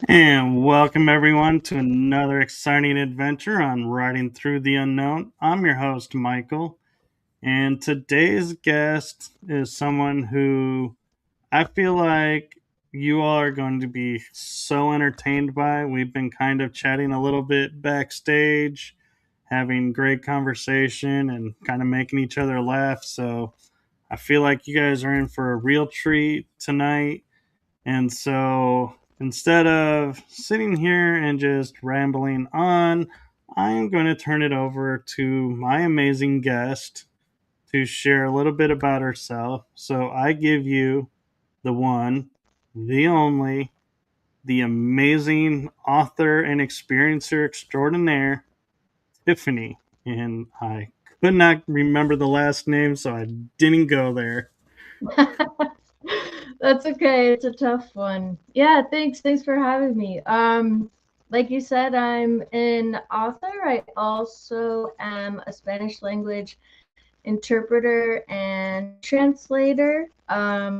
And welcome everyone to another exciting adventure on Riding Through the Unknown. I'm your host, Michael, and today's guest is someone who I feel like you all are going to be so entertained by. We've been kind of chatting a little bit backstage, having great conversation, and kind of making each other laugh. So I feel like you guys are in for a real treat tonight. And so instead of sitting here and just rambling on, I'm going to turn it over to my amazing guest to share a little bit about herself. So I give you the one, the only, the amazing author and experiencer extraordinaire, Tiffany. And I could not remember the last name, so I didn't go there. That's okay. It's a tough one. Yeah, thanks. Thanks for having me. Like you said, I'm an author. I also am a Spanish language interpreter and translator. I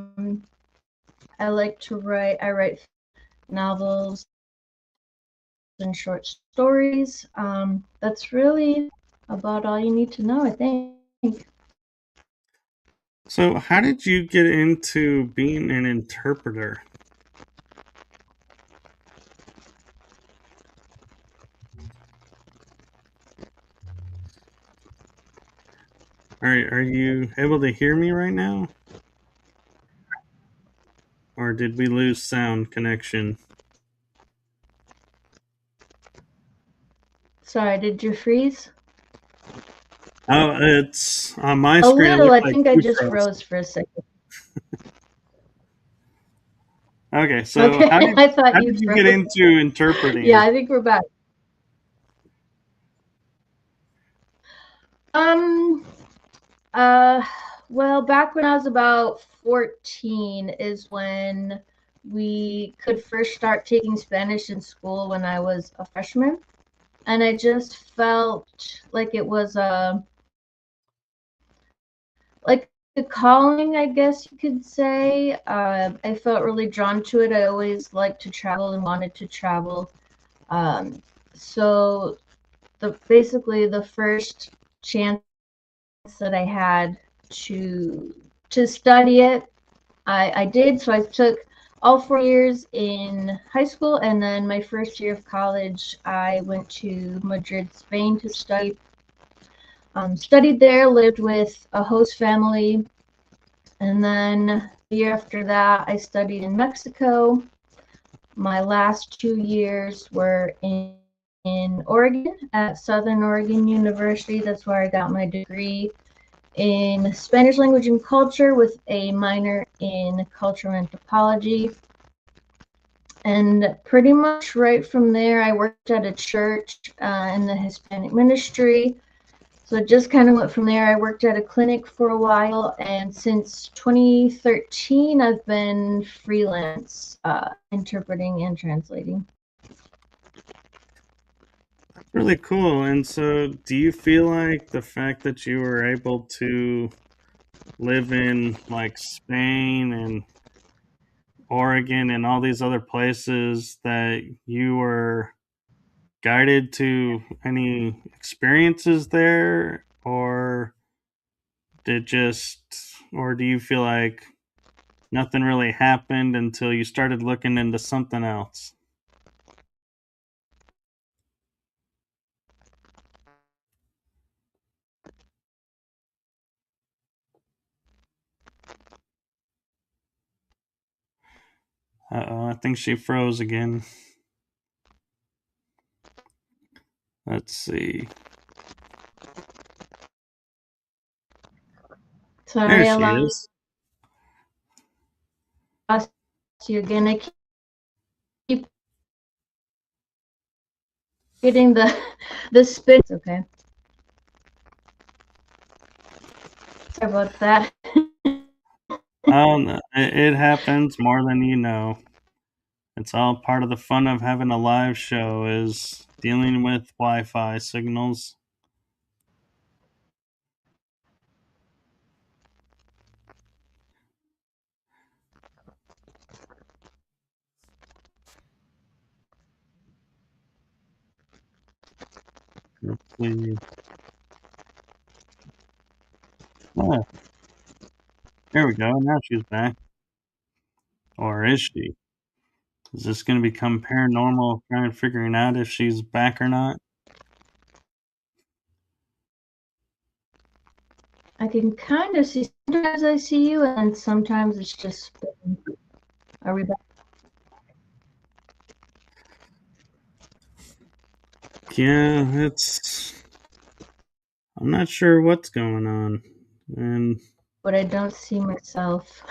like to write. I write novels and short stories. That's really about all you need to know, I think. So, how did you get into being an interpreter? Are you able to hear me right now? Or did we lose sound connection? Sorry, did you freeze? Oh, it's on my A screen. It little. looks I like think I you just froze. froze for a second. Okay, so Okay, I thought how you did you get froze. into Yeah, interpreting? I think we're back. Um, uh, well, back when I was about 14 is when we could first start taking Spanish in school when I was a freshman. And I just felt like it was like a calling, I guess you could say. I felt really drawn to it. I always liked to travel and wanted to travel. Um, so basically the first chance that I had to study it, I did. So I took all 4 years in high school, and then my first year of college, I went to Madrid, Spain to study. Studied there, lived with a host family, and then the year after that, I studied in Mexico. My last 2 years were in Oregon at Southern Oregon University. That's where I got my degree in Spanish language and culture with a minor in cultural anthropology. And pretty much right from there, I worked at a church in the Hispanic ministry. So it just kind of went from there. I worked at a clinic for a while, and since 2013, I've been freelance interpreting and translating. Really cool. And so, do you feel like the fact that you were able to live in like Spain and Oregon and all these other places that you were guided to any experiences there, or did just or do you feel like nothing really happened until you started looking into something else? Uh-oh, I think she froze again. Let's see. There Sorry, I she lost is. you again. I keep getting the spin. Okay, sorry about that. Oh, no, it happens more than you know. It's all part of the fun of having a live show is dealing with Wi-Fi signals. Let's see. Oh, there we go. Now she's back. Or is she? Is this going to become paranormal, trying to figuring out if she's back or not? I can kind of see, sometimes I see you, and sometimes it's just, are we back? Yeah, I'm not sure what's going on. And But I don't see myself.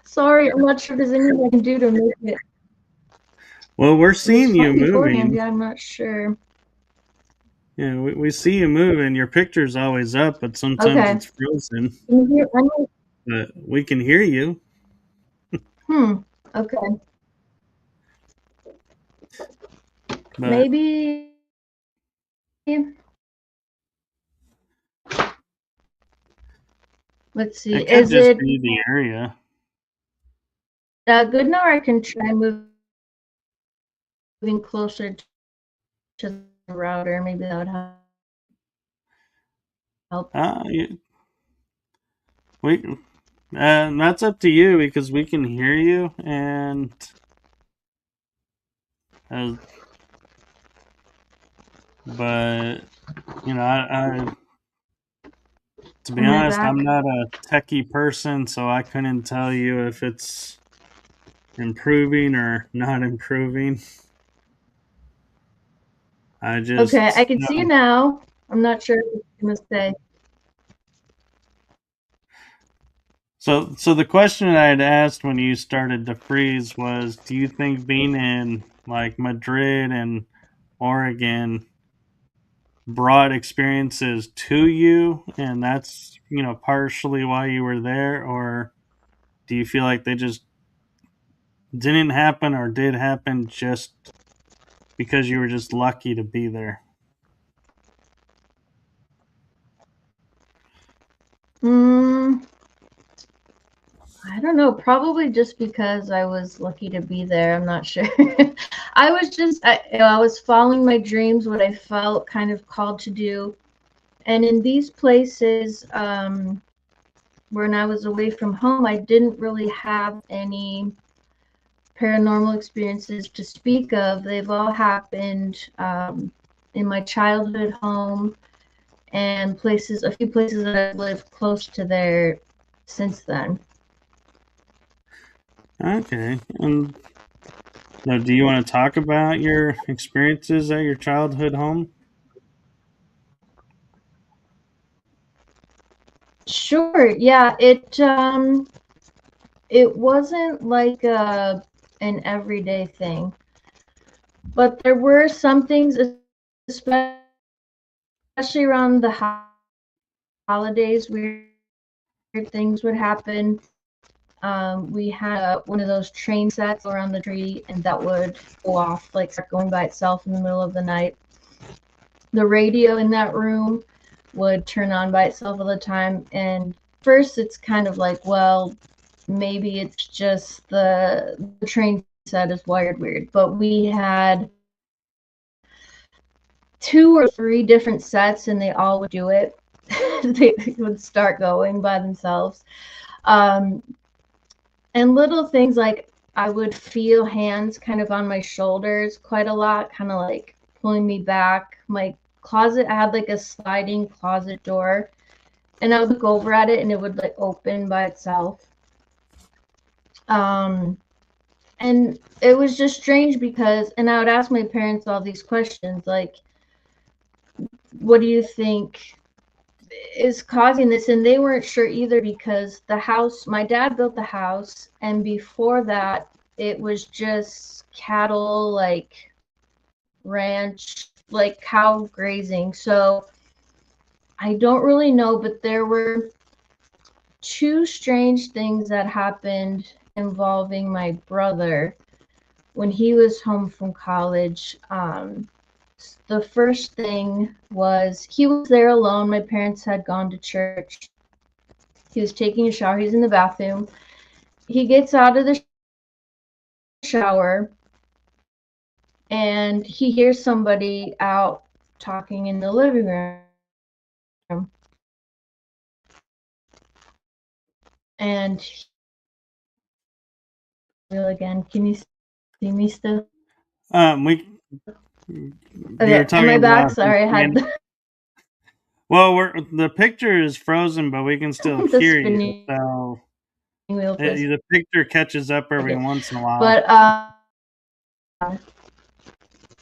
Sorry, I'm not sure there's anything I can do to make it. well, we're It was seeing you fine beforehand, moving. yeah, I'm not sure. Yeah, we see you moving. Your picture's always up, but sometimes Okay. it's frozen. Can you hear? But we can hear you. Okay. But Maybe. Let's see. it could Is just it be the area. good now? Or I can try moving closer to the router. Maybe that would help. You, we that's up to you because we can hear you, and uh, but I to be Am I honest, I'm back? not a techie person, so I couldn't tell you if it's improving or not improving. I Okay, I just can see you now. I'm not sure what you're gonna say. so the question I had asked when you started to freeze was, do you think being in like Madrid and Oregon brought experiences to you, and that's partially why you were there, or do you feel like they just didn't happen or did happen just because you were just lucky to be there? Hmm. I don't know. Probably just because I was lucky to be there. I'm not sure. I was just, I was following my dreams, what I felt kind of called to do. And in these places, when I was away from home, I didn't really have any paranormal experiences to speak of. They've all happened in my childhood home and a few places that I've lived close to there since then. Okay. And now, do you want to talk about your experiences at your childhood home? Sure. Yeah. It wasn't like an everyday thing, but there were some things, especially around the holidays, weird things would happen. We had one of those train sets around the tree, and that would go off, like start going by itself in the middle of the night. The radio in that room would turn on by itself all the time. And first, it's kind of like, well, maybe it's just the train set is wired weird. But we had 2 or 3 different sets, and they all would do it. They would start going by themselves. Um, and little things like I would feel hands kind of on my shoulders quite a lot, kind of like pulling me back. My closet, I had like a sliding closet door, and I would look over at it and it would like open by itself. Um, and it was just strange because, and I would ask my parents all these questions like, what do you think is causing this? And they weren't sure either because the house, my dad built the house, and before that, it was just cattle, like ranch, like cow grazing. So I don't really know, but there were 2 strange things that happened involving my brother when he was home from college. The first thing was he was there alone. My parents had gone to church. He was taking a shower. He's in the bathroom. He gets out of the shower and he hears somebody out talking in the living room. And again, can you see me still? We you're Okay, am I talking back? about Sorry, I had well, the picture is frozen, but we can still the hear you. spinning So wheel twist. the picture catches up every Okay, once in a while. but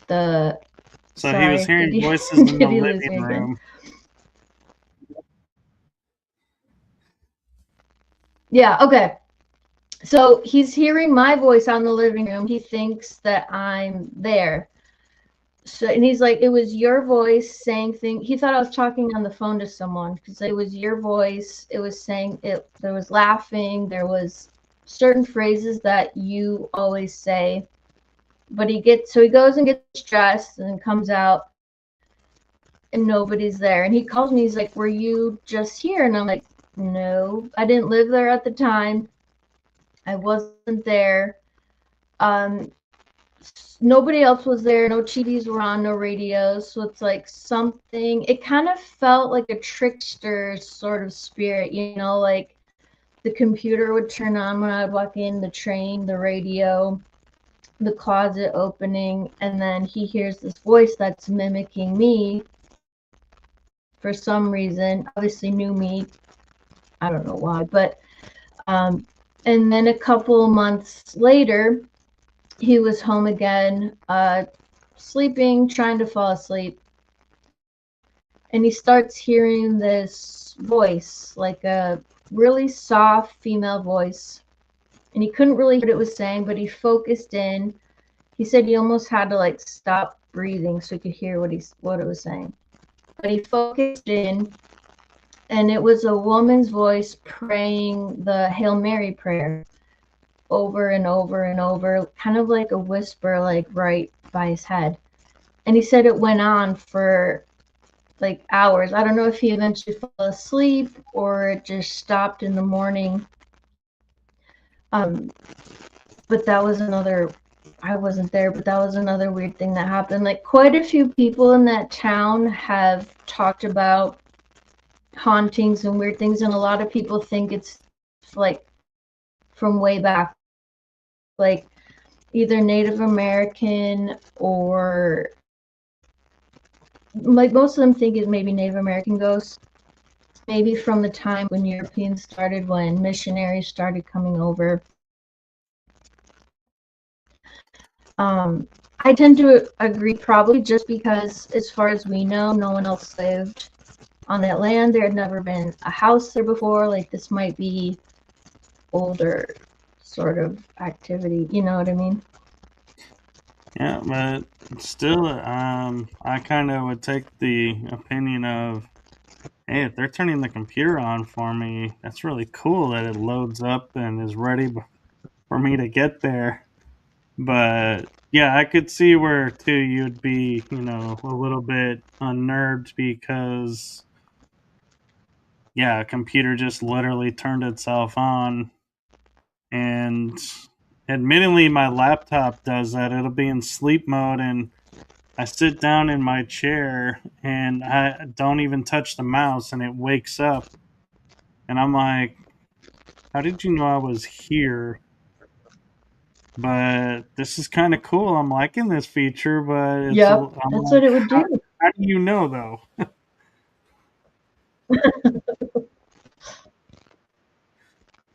the So he was sorry, hearing did you voices in the did you lose living me again? room. Yeah, okay. So he's hearing my voice on the living room. He thinks that I'm there. So, and he's like, it was your voice saying things. He thought I was talking on the phone to someone because it was your voice. It was saying it. There was laughing. There was certain phrases that you always say. But he goes and gets dressed and comes out, and nobody's there. And he calls me. He's like, "Were you just here?" And I'm like, "No, I didn't live there at the time. I wasn't there. Um, nobody else was there. No TVs were on, no radios. So it's like something, it kind of felt like a trickster sort of spirit, like the computer would turn on when I would walk in, the train, the radio, the closet opening, and then he hears this voice that's mimicking me for some reason. Obviously knew me. I don't know why, but and then a couple months later, he was home again, sleeping, trying to fall asleep. And he starts hearing this voice, like a really soft female voice. And he couldn't really hear what it was saying, but he focused in. He said he almost had to like stop breathing so he could hear what it was saying. But he focused in, and it was a woman's voice praying the Hail Mary prayer over and over and over, kind of like a whisper, like right by his head. And he said it went on for like hours. I don't know if he eventually fell asleep or it just stopped in the morning. But that was another, I wasn't there, but that was another weird thing that happened. Like quite a few people in that town have talked about hauntings and weird things, and a lot of people think it's like from way back, like either Native American or like most of them think it maybe Native American ghosts, maybe from the time when Europeans started, when missionaries started coming over. I tend to agree, probably just because, as far as we know, no one else lived on that land. There had never been a house there before. Like this might be older sort of activity. You know what I mean? Yeah, but still, I kind of would take the opinion of, hey, if they're turning the computer on for me, that's really cool that it loads up and is ready for me to get there. But yeah, I could see where too you'd be, a little bit unnerved because yeah, a computer just literally turned itself on. And admittedly, my laptop does that. It'll be in sleep mode, and I sit down in my chair and I don't even touch the mouse, and it wakes up. And I'm like, how did you know I was here? But this is kind of cool. I'm liking this feature, but Yep, I'm that's what like, it would do. how do you know though?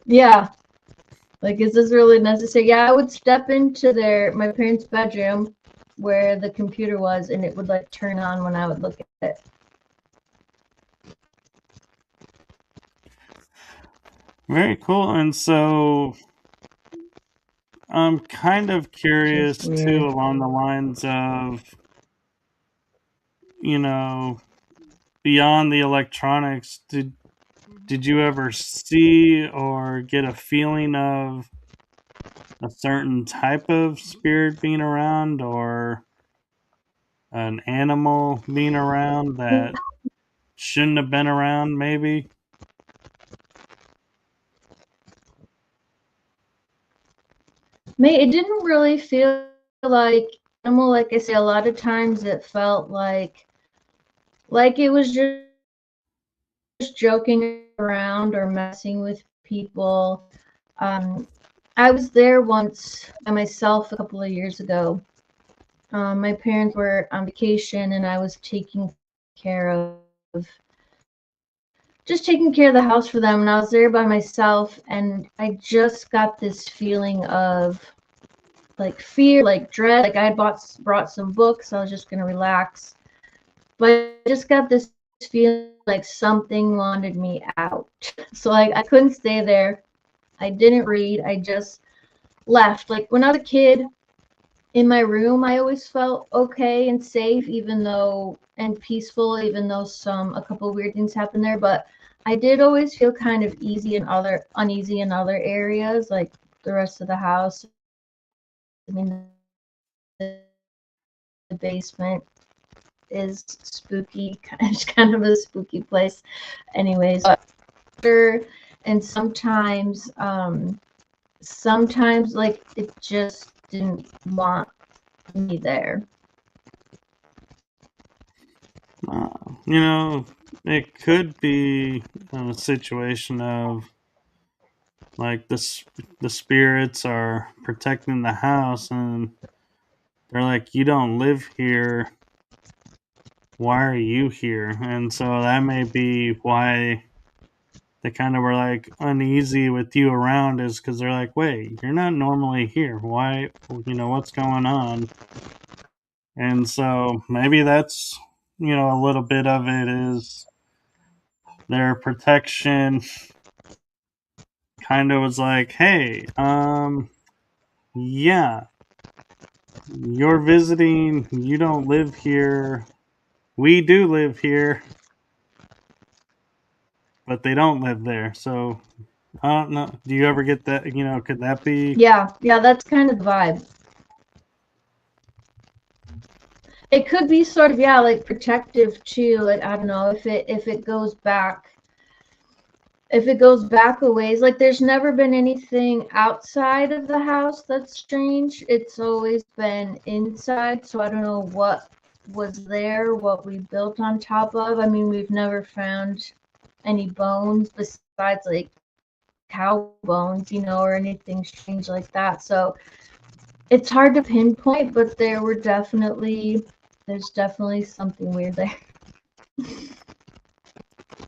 Yeah, like is this really necessary? Yeah, I would step into my parents' bedroom where the computer was, and it would like turn on when I would look at it. Very cool. And so I'm kind of Just curious too, weird. along the lines of, you know, beyond the electronics, did you ever see or get a feeling of a certain type of spirit being around or an animal being around that shouldn't have been around maybe? It didn't really feel like animal. Like I say, a lot of times it felt like Like it was just joking around or messing with people. Um, I was there once by myself a couple of years ago. My parents were on vacation and I was care of taking care of the house for them, and I was there by myself, and I just got this feeling of like fear, like dread. Like I had brought some books, I was just gonna relax, but I just got this feeling like something wanted me out. So like I couldn't stay there. I didn't read. I just left. Like when I was a kid, in my room, I always felt okay and safe, even though and peaceful, even though a couple weird things happened there. But I did always feel kind of uneasy in other areas, like the rest of the house. I mean, the basement is spooky, it's kind of a spooky place, anyways. But and sometimes like it just didn't want me there. You know, it could be a situation of like the spirits are protecting the house, and they're like, "You don't live here. Why are you here?" And so that may be why they kind of were like uneasy with you around, is because they're like, "Wait, you're not normally here. Why? What's going on?" And so maybe that's a little bit of it is their protection kind of was like, hey, yeah, you're visiting, you don't live here, we do live here, but they don't live there. So I don't know, do you ever get that? Could that be? Yeah, that's kind of the vibe. It could be sort of, yeah, like protective too. Like I don't know if it goes back a ways. Like there's never been anything outside of the house that's strange. It's always been inside. So I don't know what was there, what we built on top of. I mean, we've never found any bones besides like cow bones, or anything strange like that. So it's hard to pinpoint, but there's definitely something weird there.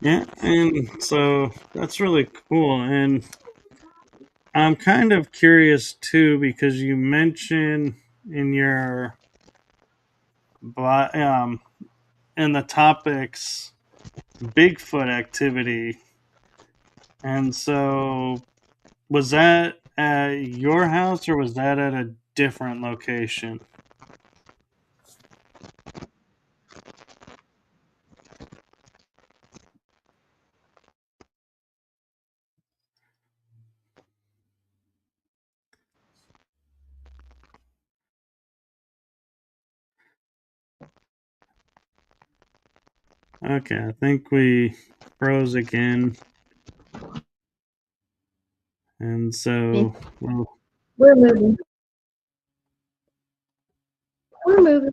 Yeah, and so that's really cool. And I'm kind of curious too, because you mentioned in your um in the topics Bigfoot activity. And so was that at your house or was that at a different location? Okay, I think we froze again. And so, well, We're moving. We're moving.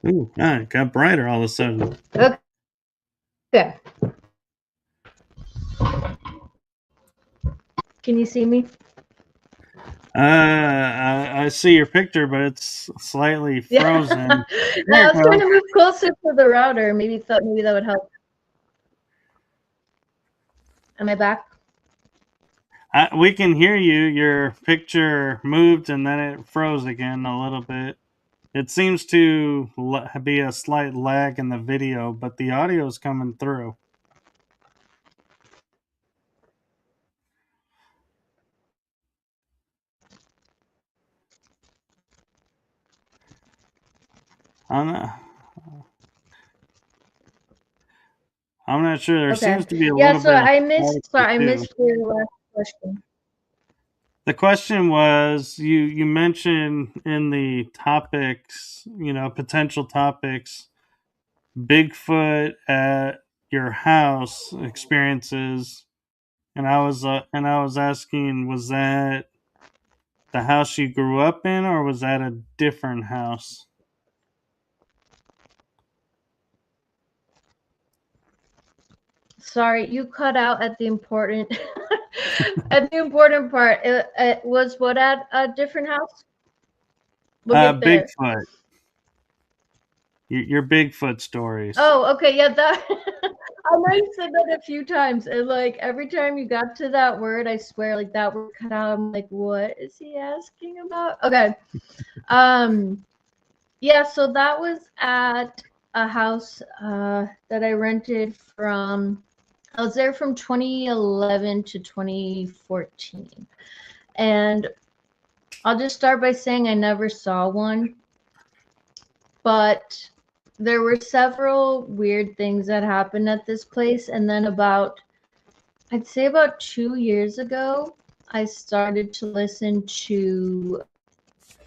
ooh, it got brighter all of a sudden. Okay. Can you see me? I see your picture, but it's slightly Yeah. frozen. There I you was trying to go. move closer to the router. Maybe that would help. Am I back? We can hear you. Your picture moved and then it froze again a little bit. It seems to be a slight lag in the video, but the audio is coming through. I'm not, I'm not sure. There Okay. seems to be a Yeah, little so bit of I too. missed your last question. The question was you mentioned in the topics, potential topics, Bigfoot your house experiences, and I was asking, was that the house you grew up in, or was that a different house? Sorry, you cut out at the important at the important part. It was what at a different house? We'll get there. Bigfoot. Your Bigfoot stories. Oh, okay, yeah, that I know you said that a few times, and like every time you got to that word, I swear, like that word cut out. I'm like, what is he asking about? Okay. Um, yeah, so that was at a house that I rented from. I was there from 2011 to 2014. And I'll just start by saying I never saw one, but there were several weird things that happened at this place. And then I'd say about 2 years ago, I started to listen to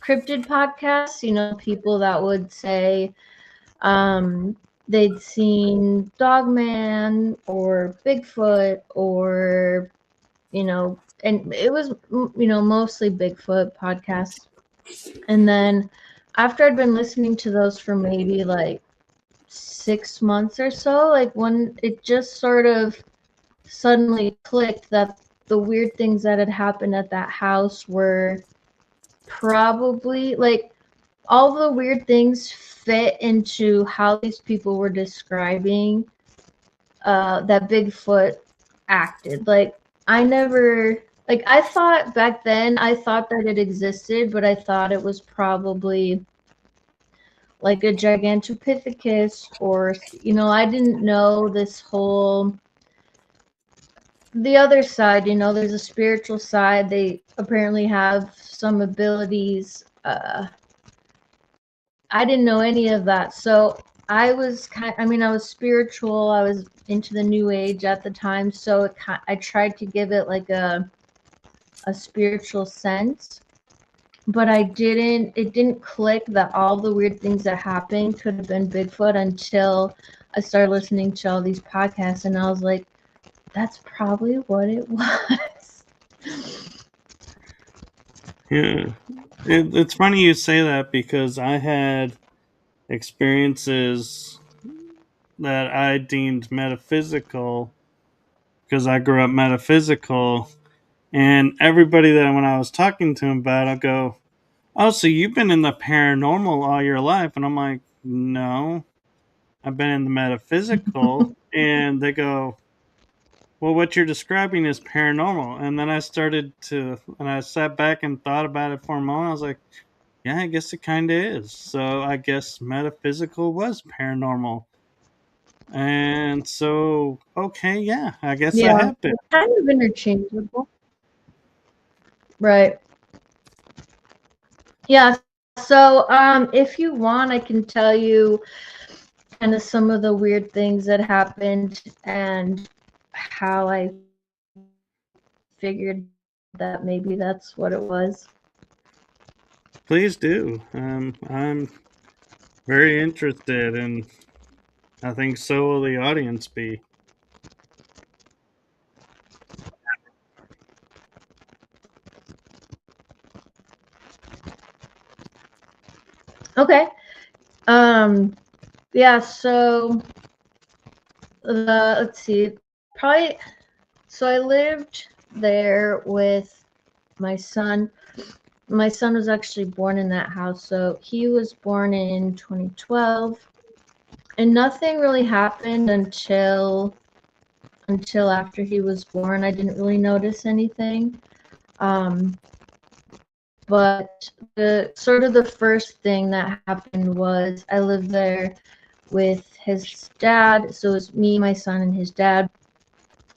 cryptid podcasts, people that would say they'd seen Dogman or Bigfoot or, and it was, mostly Bigfoot podcasts. And then after I'd been listening to those for maybe like 6 months or so, like when it just sort of suddenly clicked that the weird things that had happened at that house were probably like all the weird things fit into how these people were describing that Bigfoot acted. Like I thought back then, I thought that it existed, but I thought it was probably like a Gigantopithecus or, I didn't know the other side, there's a spiritual side. They apparently have some abilities. I didn't know any of that. So I was I was spiritual. I was into the new age at the time. So I tried to give it like a spiritual sense, but it didn't click that all the weird things that happened could have been Bigfoot until I started listening to all these podcasts, and I was like, that's probably what it was. Yeah, it's funny you say that because I had experiences that I deemed metaphysical because I grew up metaphysical, and everybody that when I was talking to him about it, I go, "Oh, so you've been in the paranormal all your life?" And I'm like, "No, I've been in the metaphysical." And they go, "Well, what you're describing is paranormal." And then and I sat back and thought about it for a moment. I was like, yeah, I guess it kind of is. So I guess metaphysical was paranormal. And so, okay, yeah, I guess I Yeah, have been. kind of interchangeable. Right. Yeah. So, if you want, I can tell you kind of some of the weird things that happened and how I figured that maybe that's what it was. Please do. I'm very interested, and I think so will the audience be. Okay. Um, yeah, so let's see. Probably so I lived there with my son. My son was actually born in that house. So he was born in 2012, and nothing really happened until after he was born. I didn't really notice anything. But the first thing that happened was I lived there with his dad. So it was me, my son, and his dad.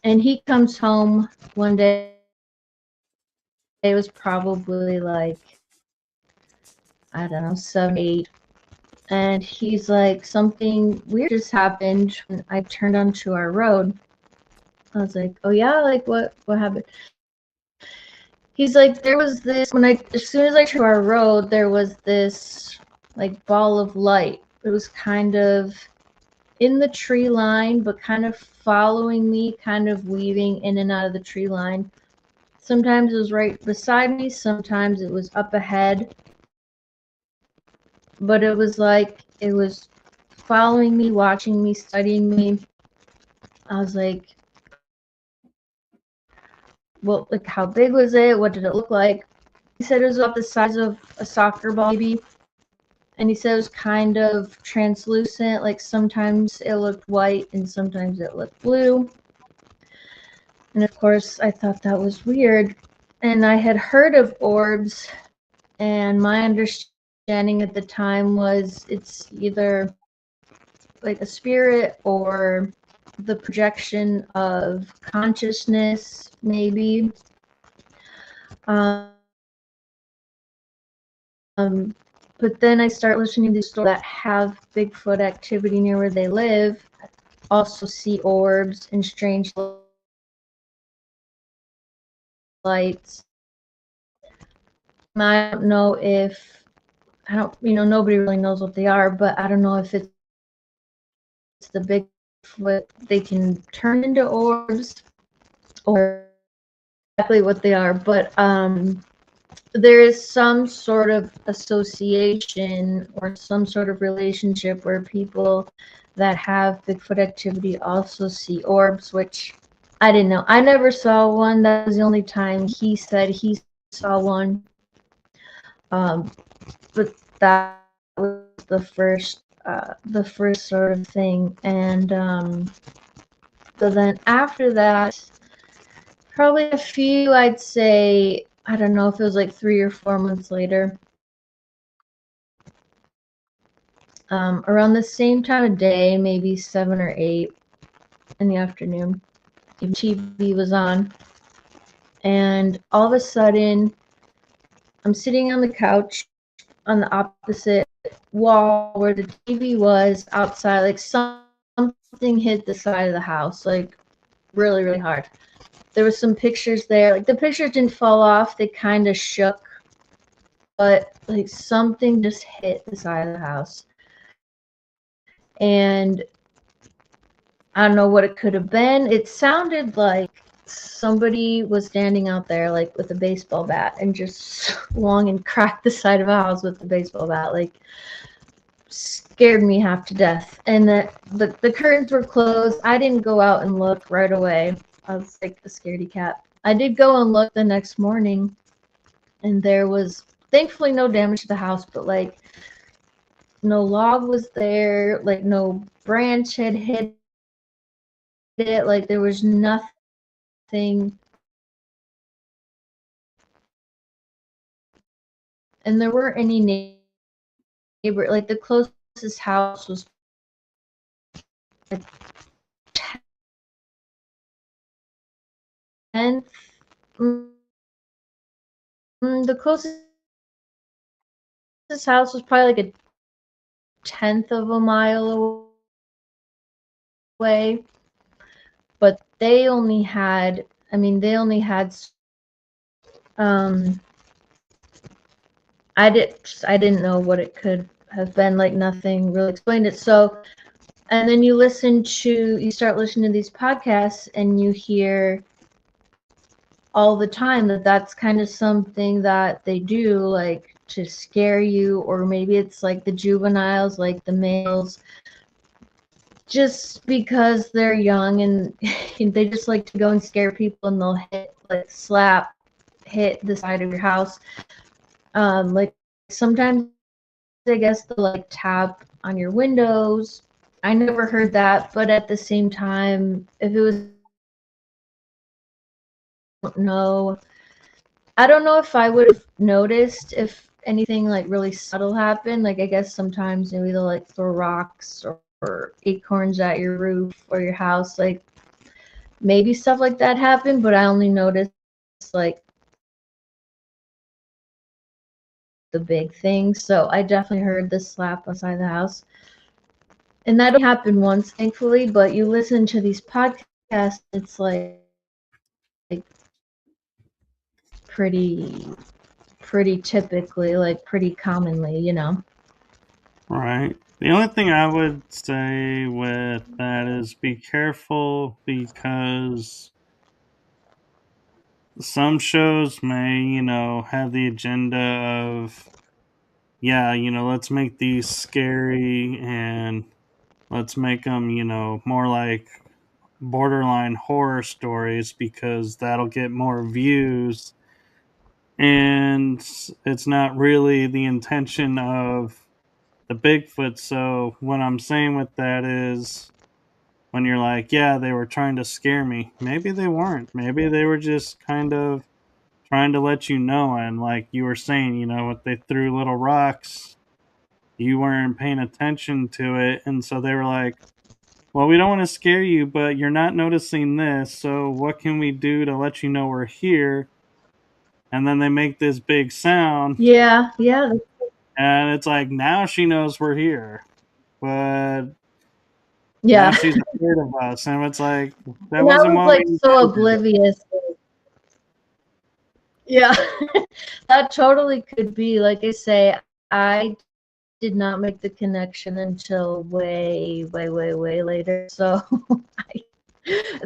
And he comes home one day. It was probably like, I don't know, 7, 8. And he's like, something weird just happened when I turned onto our road. I was like, oh yeah, like what happened? He's like, there was this as soon as I turned our road, there was this like ball of light. It was kind of in the tree line, but kind of following me, kind of weaving in and out of the tree line. Sometimes it was right beside me, sometimes it was up ahead, but it was like it was following me, watching me, studying me. I was like, well, like, how big was it? What did it look like? He said it was about the size of a soccer ball, maybe. And he said it was kind of translucent, like sometimes it looked white and sometimes it looked blue. And of course, I thought that was weird. And I had heard of orbs, and my understanding at the time was it's either like a spirit or the projection of consciousness, maybe. But then I start listening to these stories that have Bigfoot activity near where they live, also see orbs and strange lights. I don't know if, nobody really knows what they are, but I don't know if it's the Bigfoot, they can turn into orbs or exactly what they are, but there is some sort of association or some sort of relationship where people that have Bigfoot activity also see orbs, which I didn't know. I never saw one. That was the only time he said he saw one. But that was the first sort of thing. And so then after that, probably a few, I'd say, I don't know if it was like 3 or 4 months later, around the same time of day, maybe 7 or 8 in the afternoon, TV was on, and all of a sudden, I'm sitting on the couch on the opposite wall where the TV was outside, like something hit the side of the house, like really, really hard. There was some pictures there, like the pictures didn't fall off, they kind of shook, but like something just hit the side of the house. And I don't know what it could have been. It sounded like somebody was standing out there like with a baseball bat and just swung and cracked the side of a house with the baseball bat. Like, scared me half to death. And the curtains were closed. I didn't go out and look right away. I was like a scaredy cat. I did go and look the next morning, and there was thankfully no damage to the house, but like no log was there, like no branch had hit it, like there was nothing. And there weren't any neighbor, like the closest house was like 10th. The closest house was probably like a 10th of a mile away, but they only had, um, I didn't know what it could have been, like nothing really explained it. So, and then you start listening to these podcasts and you hear all the time that that's kind of something that they do, like to scare you, or maybe it's like the juveniles, like the males, just because they're young and they just like to go and scare people, and they'll hit the side of your house. Like sometimes I guess they'll like tap on your windows. I never heard that, but at the same time, if it was, no, I don't know if I would have noticed if anything like really subtle happened. Like I guess sometimes maybe they'll like throw rocks or acorns at your roof or your house. Like maybe stuff like that happened, but I only noticed like the big things. So I definitely heard the slap outside the house. And that only happened once, thankfully, but you listen to these podcasts, it's like pretty pretty typically, like pretty commonly. Right. The only thing I would say with that is be careful because some shows may, have the agenda of, yeah, let's make these scary and let's make them, more like borderline horror stories because that'll get more views. And it's not really the intention of the Bigfoot. So, what I'm saying with that is when you're like, yeah, they were trying to scare me, maybe they weren't. Maybe they were just kind of trying to let you know. And like you were saying, if they threw little rocks, you weren't paying attention to it. And so they were like, well, we don't want to scare you, but you're not noticing this. So what can we do to let you know we're here? And then they make this big sound. Yeah, yeah, And it's like, now she knows we're here. But now yeah. she's afraid of us. And it's like, that And I wasn't was what we like so intended. oblivious. Yeah, that totally could be. Like I say, I did not make the connection until way, way, way, way later. So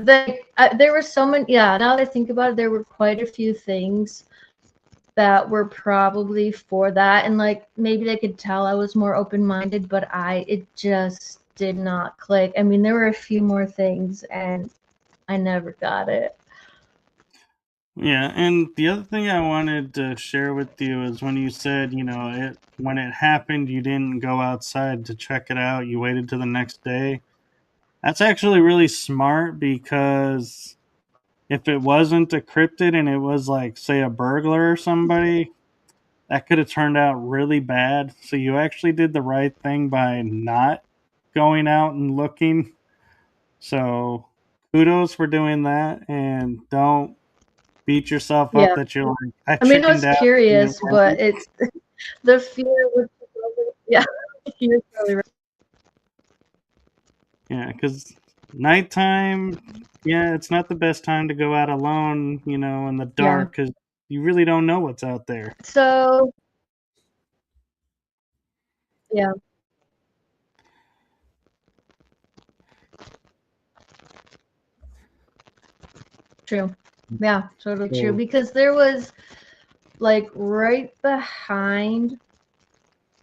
there were so many. Yeah, now that I think about it, there were quite a few things that were probably for that, and like maybe they could tell I was more open-minded, but it just did not click. I mean, there were a few more things, and I never got it. Yeah, and the other thing I wanted to share with you is when you said, it when it happened, you didn't go outside to check it out. You waited till the next day. That's actually really smart because if it wasn't a cryptid and it was like, say, a burglar or somebody, that could have turned out really bad. So you actually did the right thing by not going out and looking. So kudos for doing that, and don't beat yourself up Yeah, that you're like, I I mean, I chickened was out and it curious, wasn't. but the fear was, yeah, you're totally right. Yeah, because nighttime, yeah, it's not the best time to go out alone, in the Yeah. dark because you really don't know what's out there. So, yeah, true. Yeah, totally true. So, Because there was like right behind,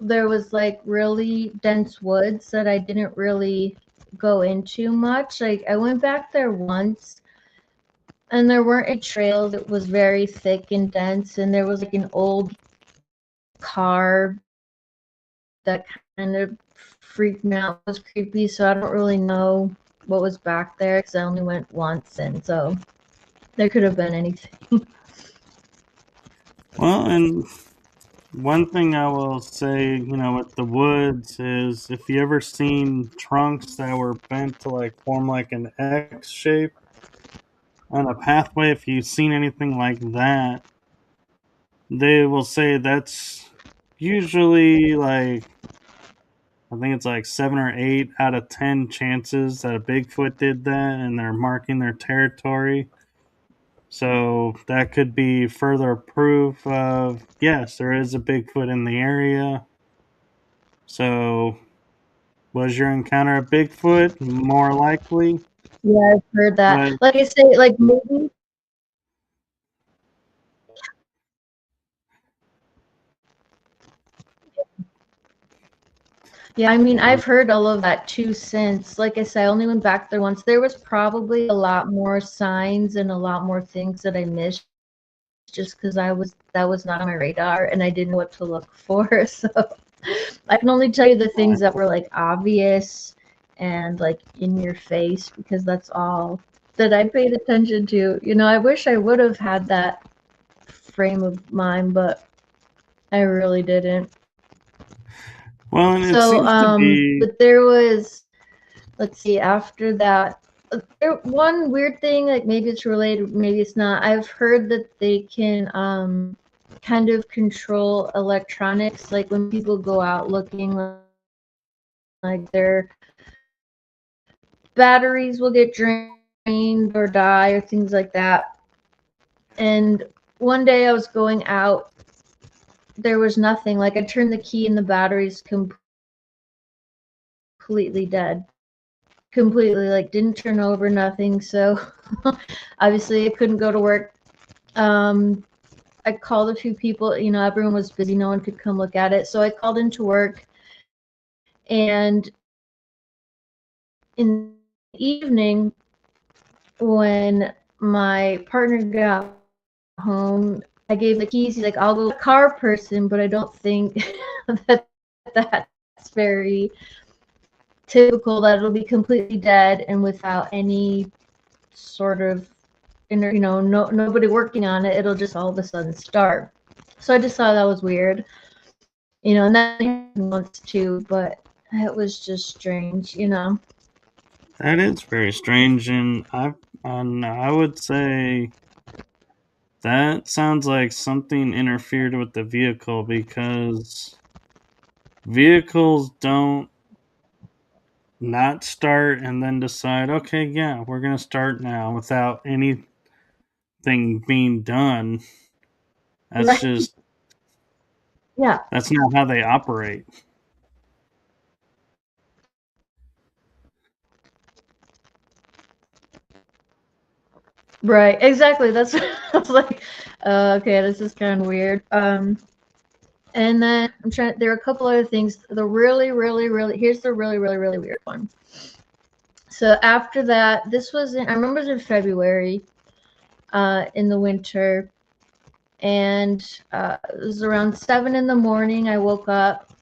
there was like really dense woods that I didn't really go into much. Like I went back there once and there weren't any trails. It was very thick and dense, and there was like an old car that kind of freaked me out. It was creepy, so I don't really know what was back there because I only went once, and so there could have been anything. well, and one thing I will say, with the woods is if you ever seen trunks that were bent to like form like an X shape on a pathway, if you've seen anything like that, they will say that's usually like, I think it's like 7 or 8 out of 10 chances that a Bigfoot did that and they're marking their territory. So that could be further proof of, yes, there is a Bigfoot in the area. So was your encounter a Bigfoot? More likely. Yeah, I've heard that. But Like I say, like maybe. Yeah, I mean, I've heard all of that too since. Like I said, I only went back there once. There was probably a lot more signs and a lot more things that I missed just because that was not on my radar and I didn't know what to look for. So I can only tell you the things that were like obvious and like in your face because that's all that I paid attention to. I wish I would have had that frame of mind, but I really didn't. well, and it So, seems to be, but there was, let's see, after that, one weird thing, like maybe it's related, maybe it's not. I've heard that they can kind of control electronics, like when people go out looking, like their batteries will get drained or die or things like that. And one day I was going out, there was nothing. Like I turned the key and the batteries completely completely dead. Completely, like, didn't turn over, nothing. So obviously I couldn't go to work. I called a few people, everyone was busy, no one could come look at it. So I called into work, and in the evening, when my partner got home, I gave the keys. He's like, I'll go. Car person, but I don't think that that's very typical, that it'll be completely dead and without any sort of nobody working on it. It'll just all of a sudden start. So I just thought that was weird, and that happened once too, but it was just strange. That is very strange, and I would say that sounds like something interfered with the vehicle because vehicles don't not start and then decide, okay, yeah, we're gonna start now without anything being done. That's Right. just Yeah. that's not how they operate. Right. Exactly. That's I was like, okay, this is kind of weird. And then I'm trying. There are a couple other things. The really, really, really. Here's the really, really, really weird one. So after that, this was I remember it was in February, in the winter, and it was around 7 in the morning. I woke up.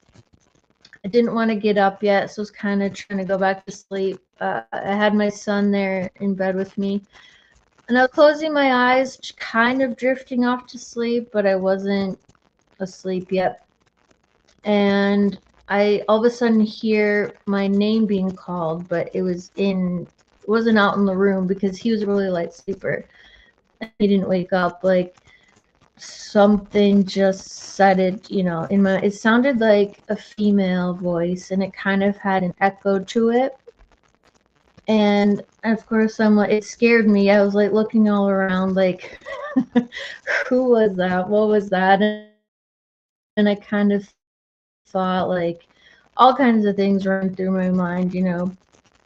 I didn't want to get up yet, so I was kind of trying to go back to sleep. I had my son there in bed with me, and I was closing my eyes, kind of drifting off to sleep, but I wasn't asleep yet. And I all of a sudden hear my name being called, but it wasn't out in the room because he was a really light sleeper. He didn't wake up. Like, something just said it, it sounded like a female voice, and it kind of had an echo to it. And of course, it scared me. I was like looking all around, like, who was that? What was that? And I kind of thought, like, all kinds of things run through my mind,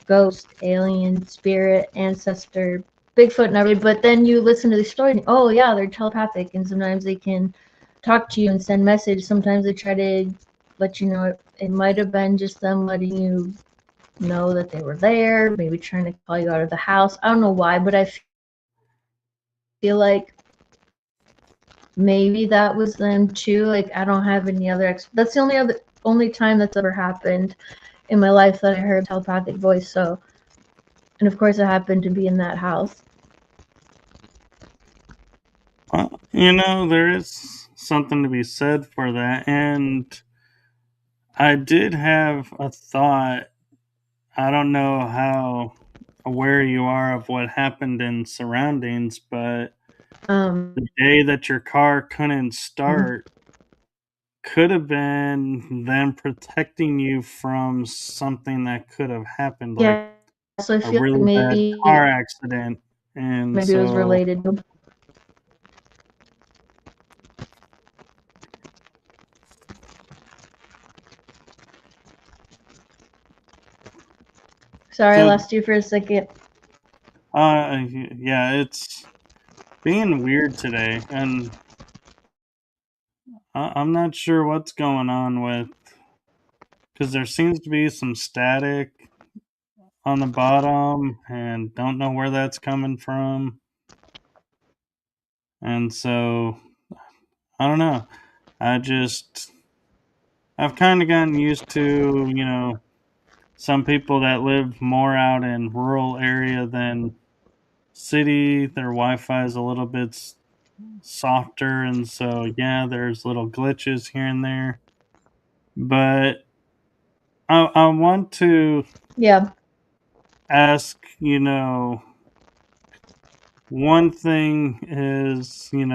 ghost, alien, spirit, ancestor, Bigfoot, and everything. But then you listen to the story, and, oh yeah, they're telepathic, and sometimes they can talk to you and send messages. Sometimes they try to let you know it might have been just them letting you know that they were there, maybe trying to call you out of the house. I don't know why, but I feel like maybe that was them too. Like, I don't have any other that's the only time that's ever happened in my life that I heard a telepathic voice. So, and of course it happened to be in that house. Well, there is something to be said for that. And I did have a thought. I don't know how aware you are of what happened in surroundings, but Um the day that your car couldn't start could have been them protecting you from something that could have happened, like yeah, so I a feel like really bad car accident. And maybe it was so, related. Sorry, I so lost you for a second. yeah, it's being weird today, and I'm not sure what's going on with because there seems to be some static on the bottom, and don't know where that's coming from. And so, I don't know. I just I've kind of gotten used to, some people that live more out in rural area than city. Their Wi-Fi is a little bit softer, and so yeah, there's little glitches here and there. But I want to Yeah. ask, one thing is, being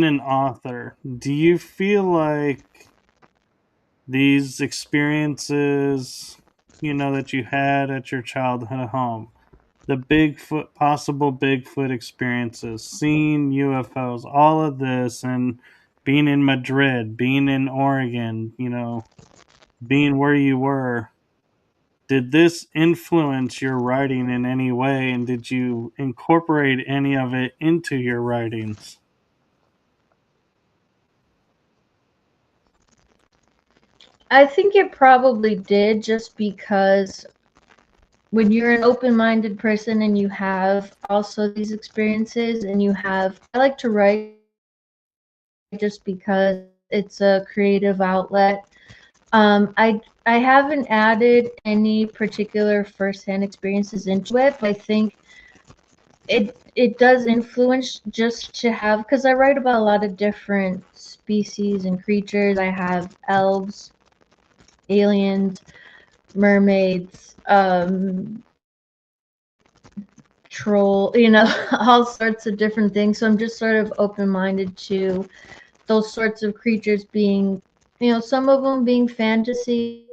an author. Do you feel like these experiences, that you had at your childhood home, the possible Bigfoot experiences, seeing UFOs, all of this, and being in Madrid, being in Oregon, being where you were, did this influence your writing in any way, and did you incorporate any of it into your writings? I think it probably did, just because when you're an open-minded person and you have also these experiences and you have, I like to write just because it's a creative outlet. I haven't added any particular firsthand experiences into it, but I think it does influence just to have, because I write about a lot of different species and creatures. I have elves, aliens, mermaids, troll, all sorts of different things. So I'm just sort of open-minded to those sorts of creatures being, some of them being fantasy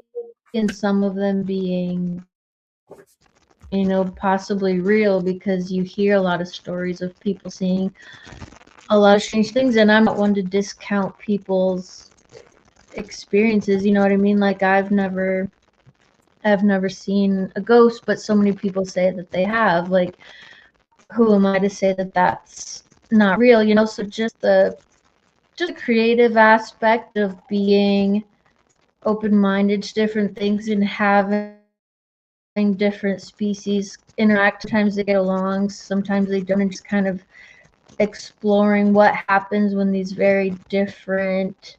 and some of them being, possibly real, because you hear a lot of stories of people seeing a lot of strange things, and I'm not one to discount people's experiences, you know what I mean? Like I've never seen a ghost, but so many people say that they have. Like, who am I to say that that's not real, So just the creative aspect of being open-minded to different things and having different species interact. Sometimes they get along, sometimes they don't, and just kind of exploring what happens when these very different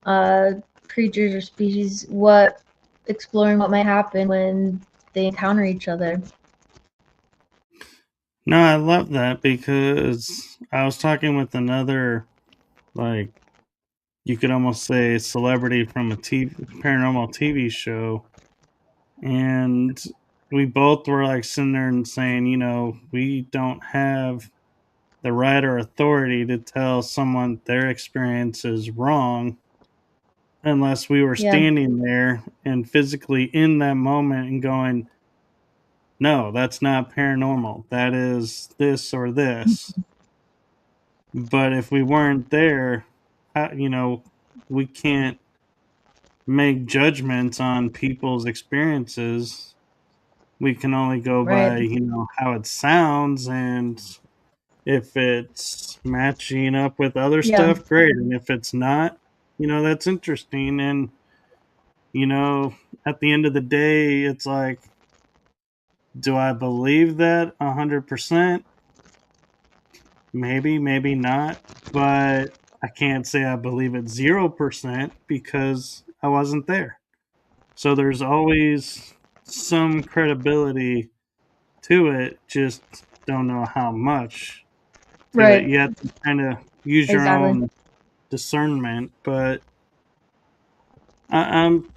uh, creatures or species, exploring what might happen when they encounter each other. No, I love that because I was talking with another, like, you could almost say celebrity from a paranormal TV show, and we both were like sitting there and saying, we don't have the right or authority to tell someone their experience is wrong unless we were Yeah, standing there and physically in that moment and going, no, that's not paranormal. That is this or this. But if we weren't there, we can't make judgments on people's experiences. We can only go right. by, how it sounds, and if it's matching up with other Yeah, stuff, great. And if it's not, that's interesting. And, you know, at the end of the day, it's like, do I believe that 100%? Maybe, maybe not. But I can't say I believe it 0% because I wasn't there. So there's always some credibility to it, just don't know how much to it. right. You have to kind of use your Exactly. own discernment. But I'm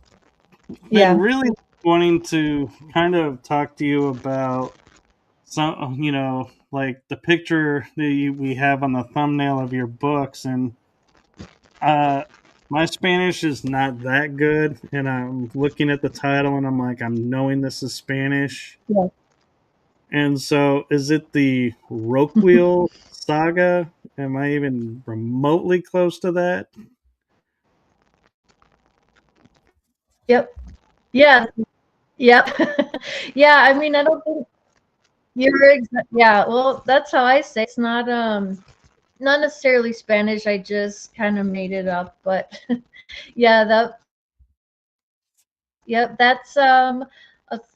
been Yeah. really wanting to kind of talk to you about some, like the picture that we have on the thumbnail of your books, and uh, my Spanish is not that good, and I'm looking at the title, and I'm like, I'm knowing this is Spanish, Yeah. and so is it the Roquil saga? Am I even remotely close to that? Yep. Yeah. Yep. Yeah. I mean, I don't think yeah. Well, that's how I say it. It's not necessarily Spanish. I just kind of made it up, but yeah, yep, that's a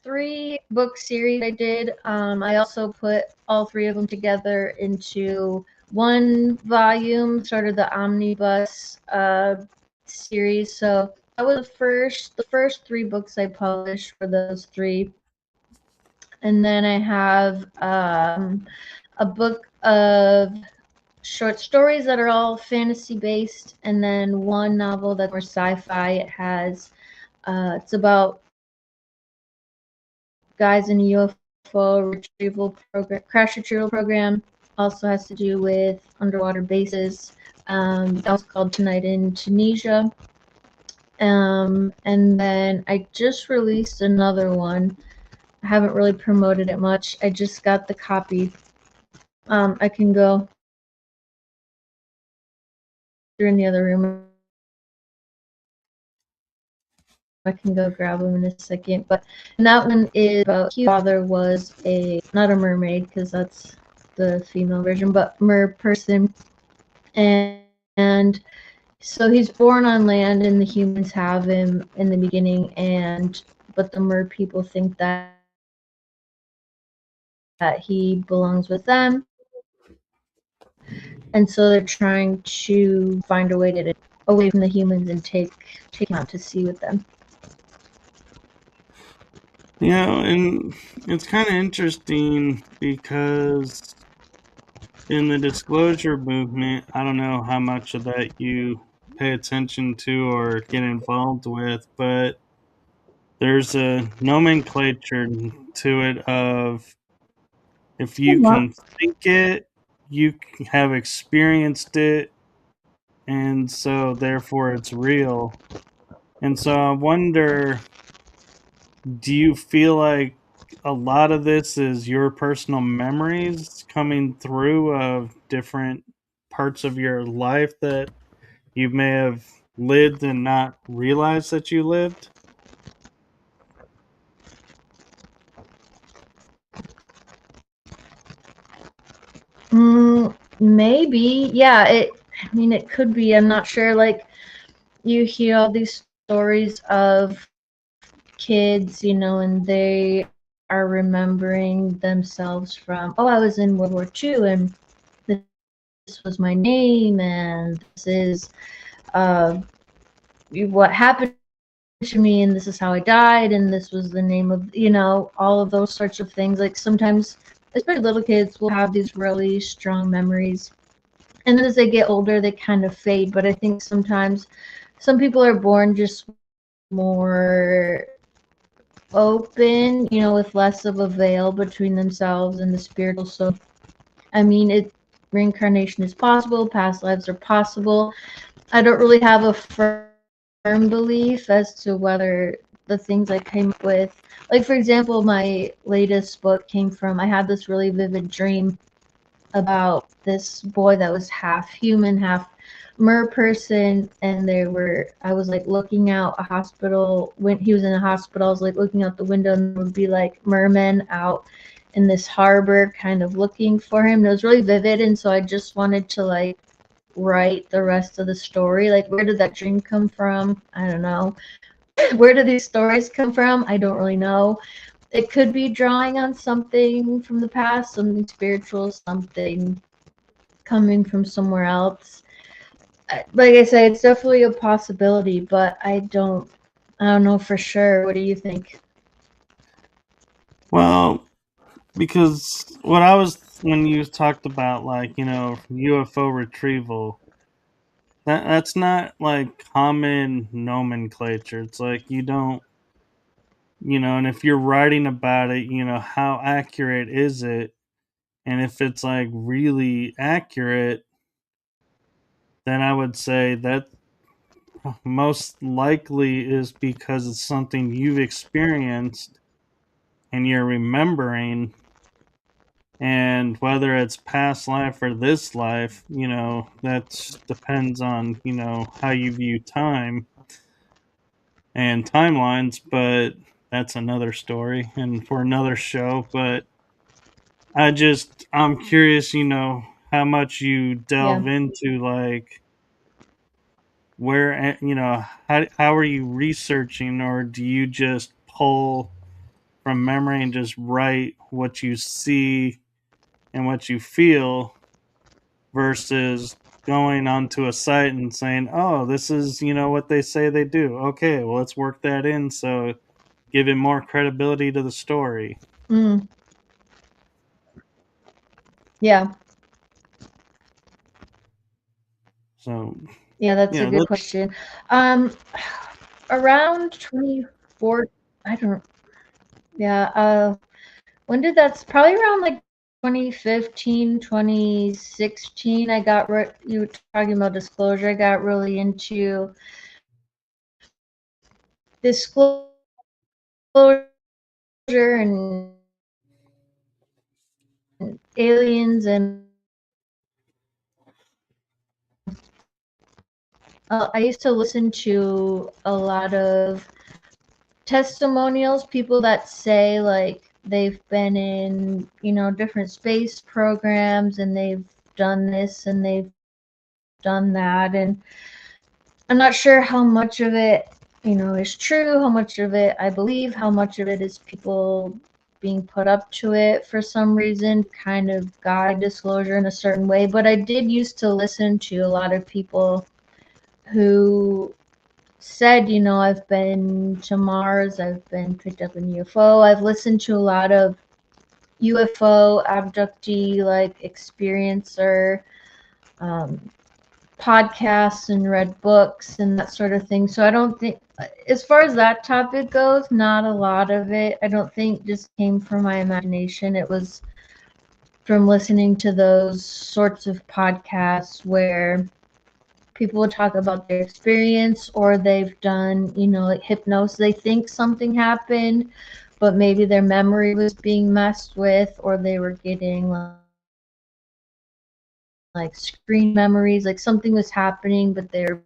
3-book series I did. I also put all 3 of them together into one volume, sort of the omnibus series. So that was the first 3 books I published for those 3. And then I have a book of short stories that are all fantasy based, and then one novel that's more sci-fi. It's about guys in a UFO retrieval program, crash retrieval program. Also has to do with underwater bases. That was called Tonight in Tunisia. And then I just released another one. I haven't really promoted it much. I just got the copy. I can go through in the other room. I can go grab them in a second. But and that one is about his father was not a mermaid because that's the female version, but mer person, and so he's born on land, and the humans have him in the beginning, but the mer people think that he belongs with them, and so they're trying to find a way to get away from the humans and take him out to sea with them. And it's kind of interesting because in the disclosure movement, I don't know how much of that you pay attention to or get involved with, but there's a nomenclature to it of if you can think it, you have experienced it, and so therefore it's real. And so I wonder, do you feel like a lot of this is your personal memories coming through of different parts of your life that you may have lived and not realized that you lived? Maybe, yeah. I mean, it could be. I'm not sure. Like, you hear all these stories of kids, and they are remembering themselves from, oh, I was in World War II, and this was my name, and this is what happened to me, and this is how I died, and this was the name of, all of those sorts of things. Like, sometimes, especially little kids, will have these really strong memories, and then as they get older, they kind of fade. But I think sometimes some people are born just more open, with less of a veil between themselves and the spiritual. So, I mean, reincarnation is possible, past lives are possible. I don't really have a firm belief as to whether the things I came up with, like, for example, my latest book came from, I had this really vivid dream about this boy that was half human, half mer person, and I was like looking out a hospital when he was in a hospital. I was like looking out the window, and there would be like mermen out in this harbor kind of looking for him. It was really vivid, and so I just wanted to like write the rest of the story. Like, where did that dream come from? I don't know. Where do these stories come from? I don't really know. It could be drawing on something from the past, something spiritual, something coming from somewhere else. Like I say, it's definitely a possibility, but I don't know for sure. What do you think? Well, because when you talked about, like, UFO retrieval, that's not like common nomenclature. It's like you don't, and if you're writing about it, how accurate is it? And if it's like really accurate, then I would say that most likely is because it's something you've experienced and you're remembering. And whether it's past life or this life, that depends on, how you view time and timelines, but that's another story and for another show. But I'm curious, how much you Yeah. delve into, like, where, how are you researching, or do you just pull from memory and just write what you see and what you feel versus going onto a site and saying, oh, this is, what they say they do. Okay, well, let's work that in. So give it more credibility to the story. Mm, yeah. So, Yeah, that's a yeah, good question. Um, Around 24, I don't, yeah, when did that's probably around like 2015, 2016. You were talking about disclosure. I got really into disclosure and aliens, and I used to listen to a lot of testimonials, people that say like they've been in, different space programs and they've done this and they've done that. And I'm not sure how much of it, is true, how much of it I believe, how much of it is people being put up to it for some reason, kind of guide disclosure in a certain way. But I did used to listen to a lot of people who said, I've been to Mars, I've been picked up in UFO. I've listened to a lot of UFO abductee like experiencer um, podcasts and read books and that sort of thing. So I don't think, as far as that topic goes, not a lot of it, I don't think just came from my imagination. It was from listening to those sorts of podcasts where people would talk about their experience, or they've done, like hypnosis. They think something happened, but maybe their memory was being messed with, or they were getting like screen memories, like something was happening, but they're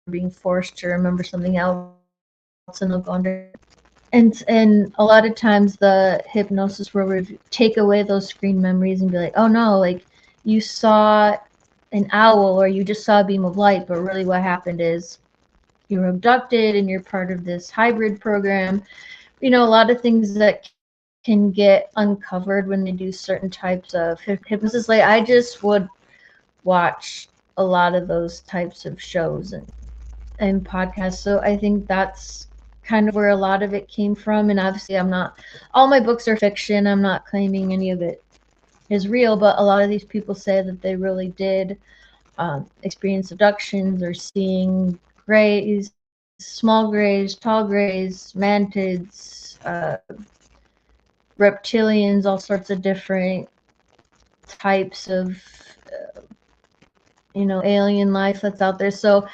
being forced to remember something else, and they'll go under. And a lot of times the hypnosis will take away those screen memories and be like, oh no, like you saw an owl or you just saw a beam of light, but really what happened is you were abducted and you're part of this hybrid program. A lot of things that can get uncovered when they do certain types of hypnosis. Like I just would watch a lot of those types of shows and podcasts. So I think that's kind of where a lot of it came from. And obviously all my books are fiction. I'm not claiming any of it is real, but a lot of these people say that they really did experience abductions or seeing grays, small grays, tall grays, mantids, reptilians, all sorts of different types of, alien life that's out there. So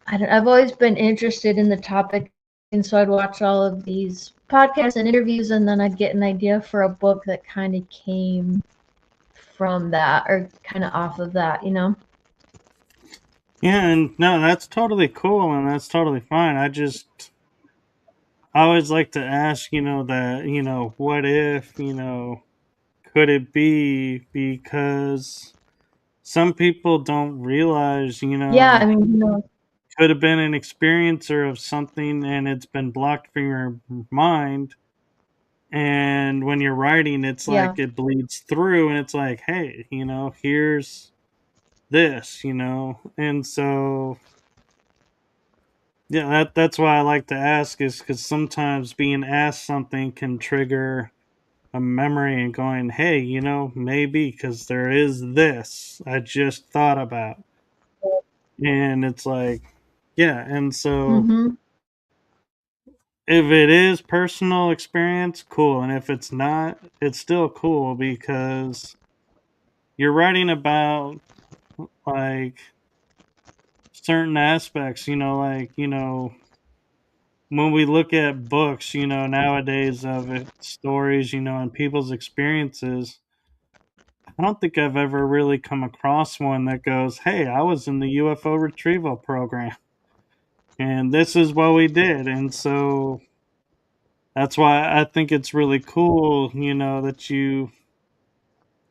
I've always been interested in the topic, and so I'd watch all of these podcasts and interviews, and then I'd get an idea for a book that kind of came from that, or kind of off of that. Yeah, and no, that's totally cool and that's totally fine. I always like to ask, that, what if, could it be? Because some people don't realize, Yeah, I mean, could have been an experiencer of something and it's been blocked from your mind. And when you're writing, it's yeah. like it bleeds through and it's like, hey, here's this, and so yeah, that's why I like to ask, is because sometimes being asked something can trigger a memory and going, hey, maybe because there is this I just thought about. And it's like, yeah. And so Mm-hmm. if it is personal experience, cool. And if it's not, it's still cool because you're writing about like certain aspects, like, when we look at books, nowadays of it, stories, and people's experiences, I don't think I've ever really come across one that goes, hey, I was in the UFO retrieval program and this is what we did. And so that's why I think it's really cool, that you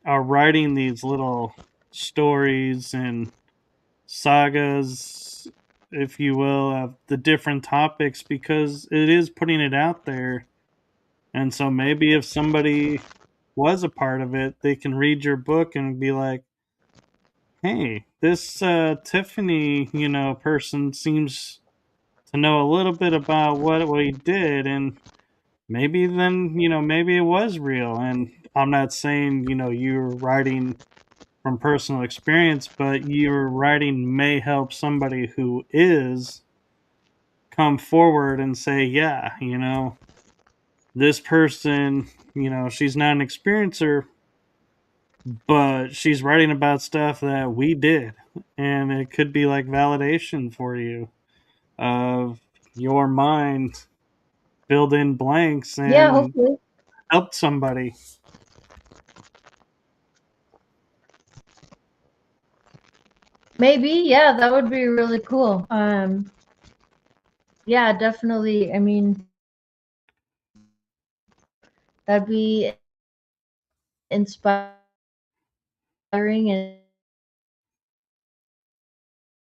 are writing these little stories and sagas, if you will, of the different topics because it is putting it out there. And so maybe if somebody was a part of it, they can read your book and be like, hey, this Tiffany, person seems to know a little bit about what we did. And maybe then, maybe it was real. And I'm not saying, you're writing from personal experience, but your writing may help somebody who is come forward and say, yeah, this person, she's not an experiencer, but she's writing about stuff that we did. And it could be like validation for you of your mind filled in blanks Yeah, and hopefully. helped somebody. Maybe, yeah, that would be really cool. Yeah, definitely. I mean, That'd be inspiring,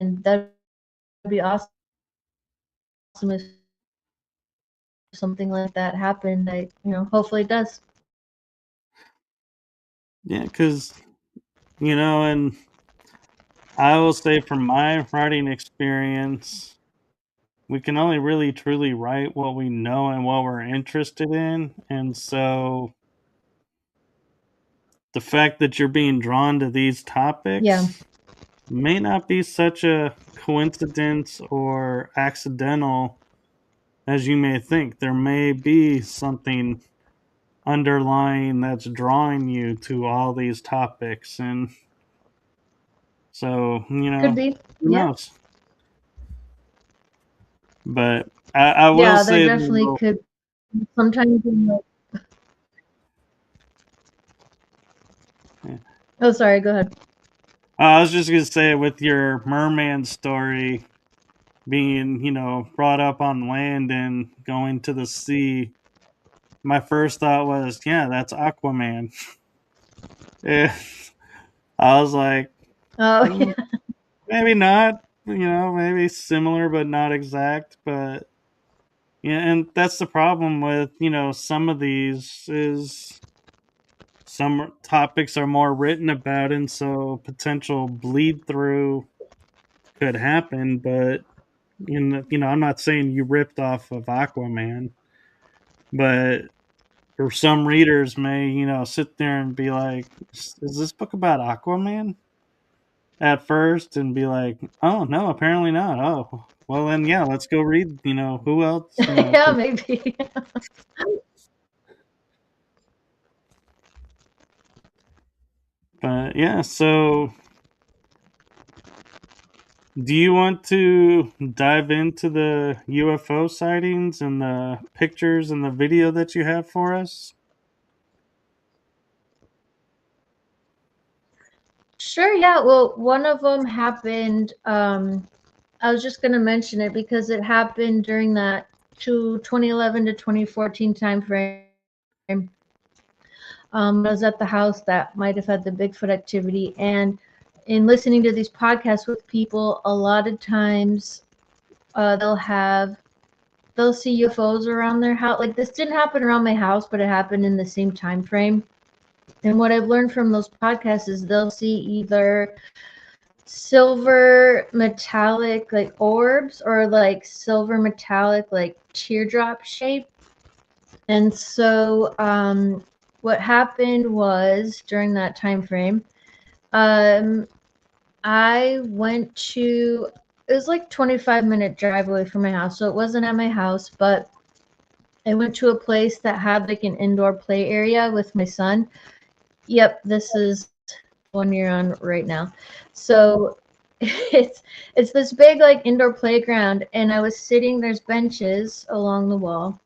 and that'd be awesome if something like that happened. Hopefully it does. Yeah, because, and I will say from my writing experience, we can only really truly write what we know and what we're interested in. And so the fact that you're being drawn to these Yeah, topics may not be such a coincidence or accidental as you may think. There may be something underlying that's drawing you to all these topics. And so, could be. who Yeah, knows? But I will yeah, there say, definitely though, could. Sometimes, yeah. oh, sorry. Go ahead. I was just going to say with your merman story being, brought up on land and going to the sea, my first thought was, yeah, that's Aquaman. Yeah. I was like, Oh, "Mm, yeah. maybe not, maybe similar, but not exact. But yeah, and that's the problem with, some of these is some topics are more written about, and so potential bleed through could happen. But, I'm not saying you ripped off of Aquaman, but or some readers may, sit there and be like, is this book about Aquaman? At first and be like, oh no, apparently not. Oh, well then yeah, let's go read, who else, Yeah, maybe. but yeah, so do you want to dive into the UFO sightings and the pictures and the video that you have for us? Sure, yeah. Well, one of them happened. I was just going to mention it because it happened during that 2011 to 2014 time frame. I was at the house that might have had the Bigfoot activity, and in listening to these podcasts with people, a lot of times they'll see UFOs around their house. Like this didn't happen around my house, but it happened in the same time frame. And what I've learned from those podcasts is they'll see either silver metallic like orbs or like silver metallic like teardrop shape. And so what happened was during that time frame, um, I went to it was like 25-minute drive away from my house, so it wasn't at my house, but I went to a place that had like an indoor play area with my son. Yep, this is one you're on right now. So it's this big like indoor playground, and I was sitting. There's benches along the wall.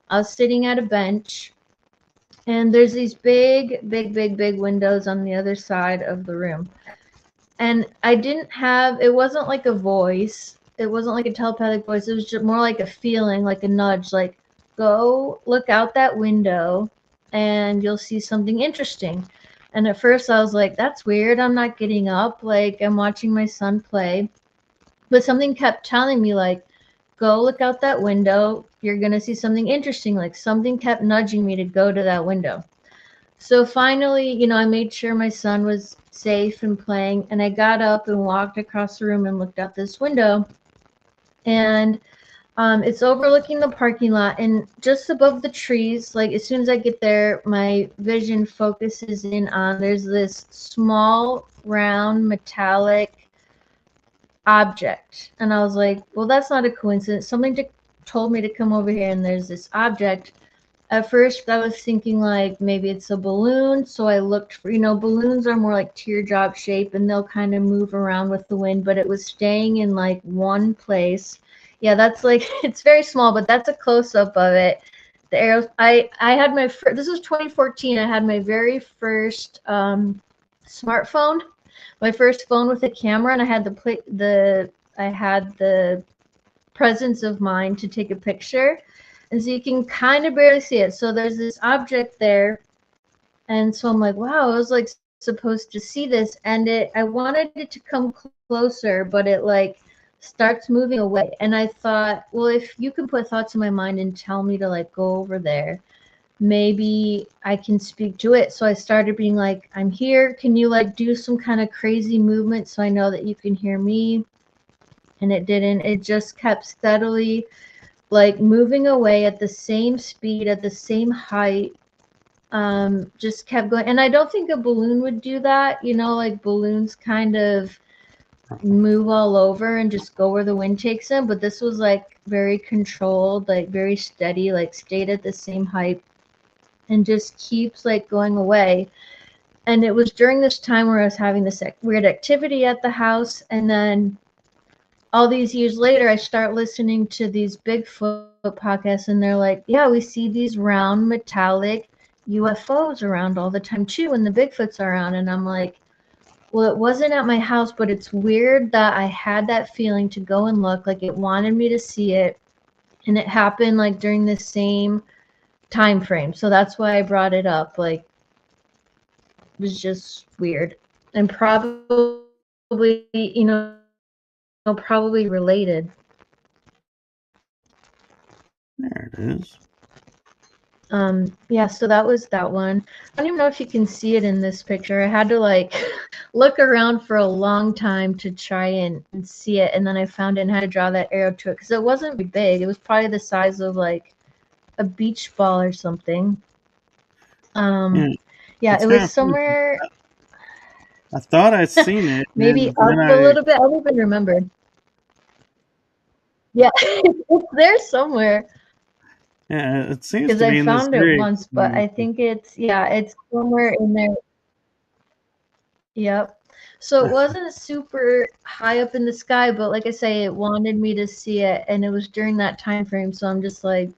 I was sitting at a bench, and there's these big windows on the other side of the room. And it wasn't like a voice. It wasn't like a telepathic voice. It was just more like a feeling, like a nudge, like go look out that window and you'll see something interesting. And at first I was like, that's weird. I'm not getting up. Like I'm watching my son play. But something kept telling me like, go look out that window. You're going to see something interesting. Like something kept nudging me to go to that window. So finally, I made sure my son was safe and playing, and I got up and walked across the room and looked out this window. And it's overlooking the parking lot, and just above the trees, like as soon as I get there, my vision focuses in on there's this small, round, metallic object. And I was like, well, that's not a coincidence. Something told me to come over here, and there's this object. At first, I was thinking like maybe it's a balloon. So I looked for, balloons are more like teardrop shape and they'll kind of move around with the wind, but it was staying in like one place. Yeah, that's like, it's very small, but that's a close up of it. The arrows, I had this was 2014. I had my very first smartphone, my first phone with a camera, and I had the presence of mind to take a picture. And so you can kind of barely see it. So there's this object there. And so I'm like, wow, I was like supposed to see this. And I wanted it to come closer, but it like starts moving away. And I thought, well, if you can put thoughts in my mind and tell me to like go over there, maybe I can speak to it. So I started being like, I'm here. Can you like do some kind of crazy movement so I know that you can hear me? And it didn't. It just kept steadily like moving away at the same speed, at the same height. Just kept going. And I don't think a balloon would do that. You know, like balloons kind of move all over and just go where the wind takes them. But this was like very controlled, like very steady, like stayed at the same height and just keeps like going away. And it was during this time where I was having this weird activity at the house. And then all these years later, I start listening to these Bigfoot podcasts, and they're like, yeah, we see these round metallic UFOs around all the time too, when the Bigfoots are around. And I'm like, well, it wasn't at my house, but it's weird that I had that feeling to go and look, like it wanted me to see it. And it happened like during the same time frame. So that's why I brought it up. Like, it was just weird. And probably, you know, probably related. There it is. Yeah, so that was that one. I don't even know if you can see it in this picture. I had to like look around for a long time to try and see it, and then I found it and had to draw that arrow to it because it wasn't very big. It was probably the size of like a beach ball or something. Yeah, It's it kind was of funny. somewhere I thought I'd seen it, maybe and then up a little bit. I don't even remember. Yeah, it's there somewhere. yeah, it seems Because to I be in this found it very once, but I think it's, yeah, it's somewhere in there. Yep. So it wasn't super high up in the sky, but like I say, it wanted me to see it, and it was during that time frame. So I'm just like,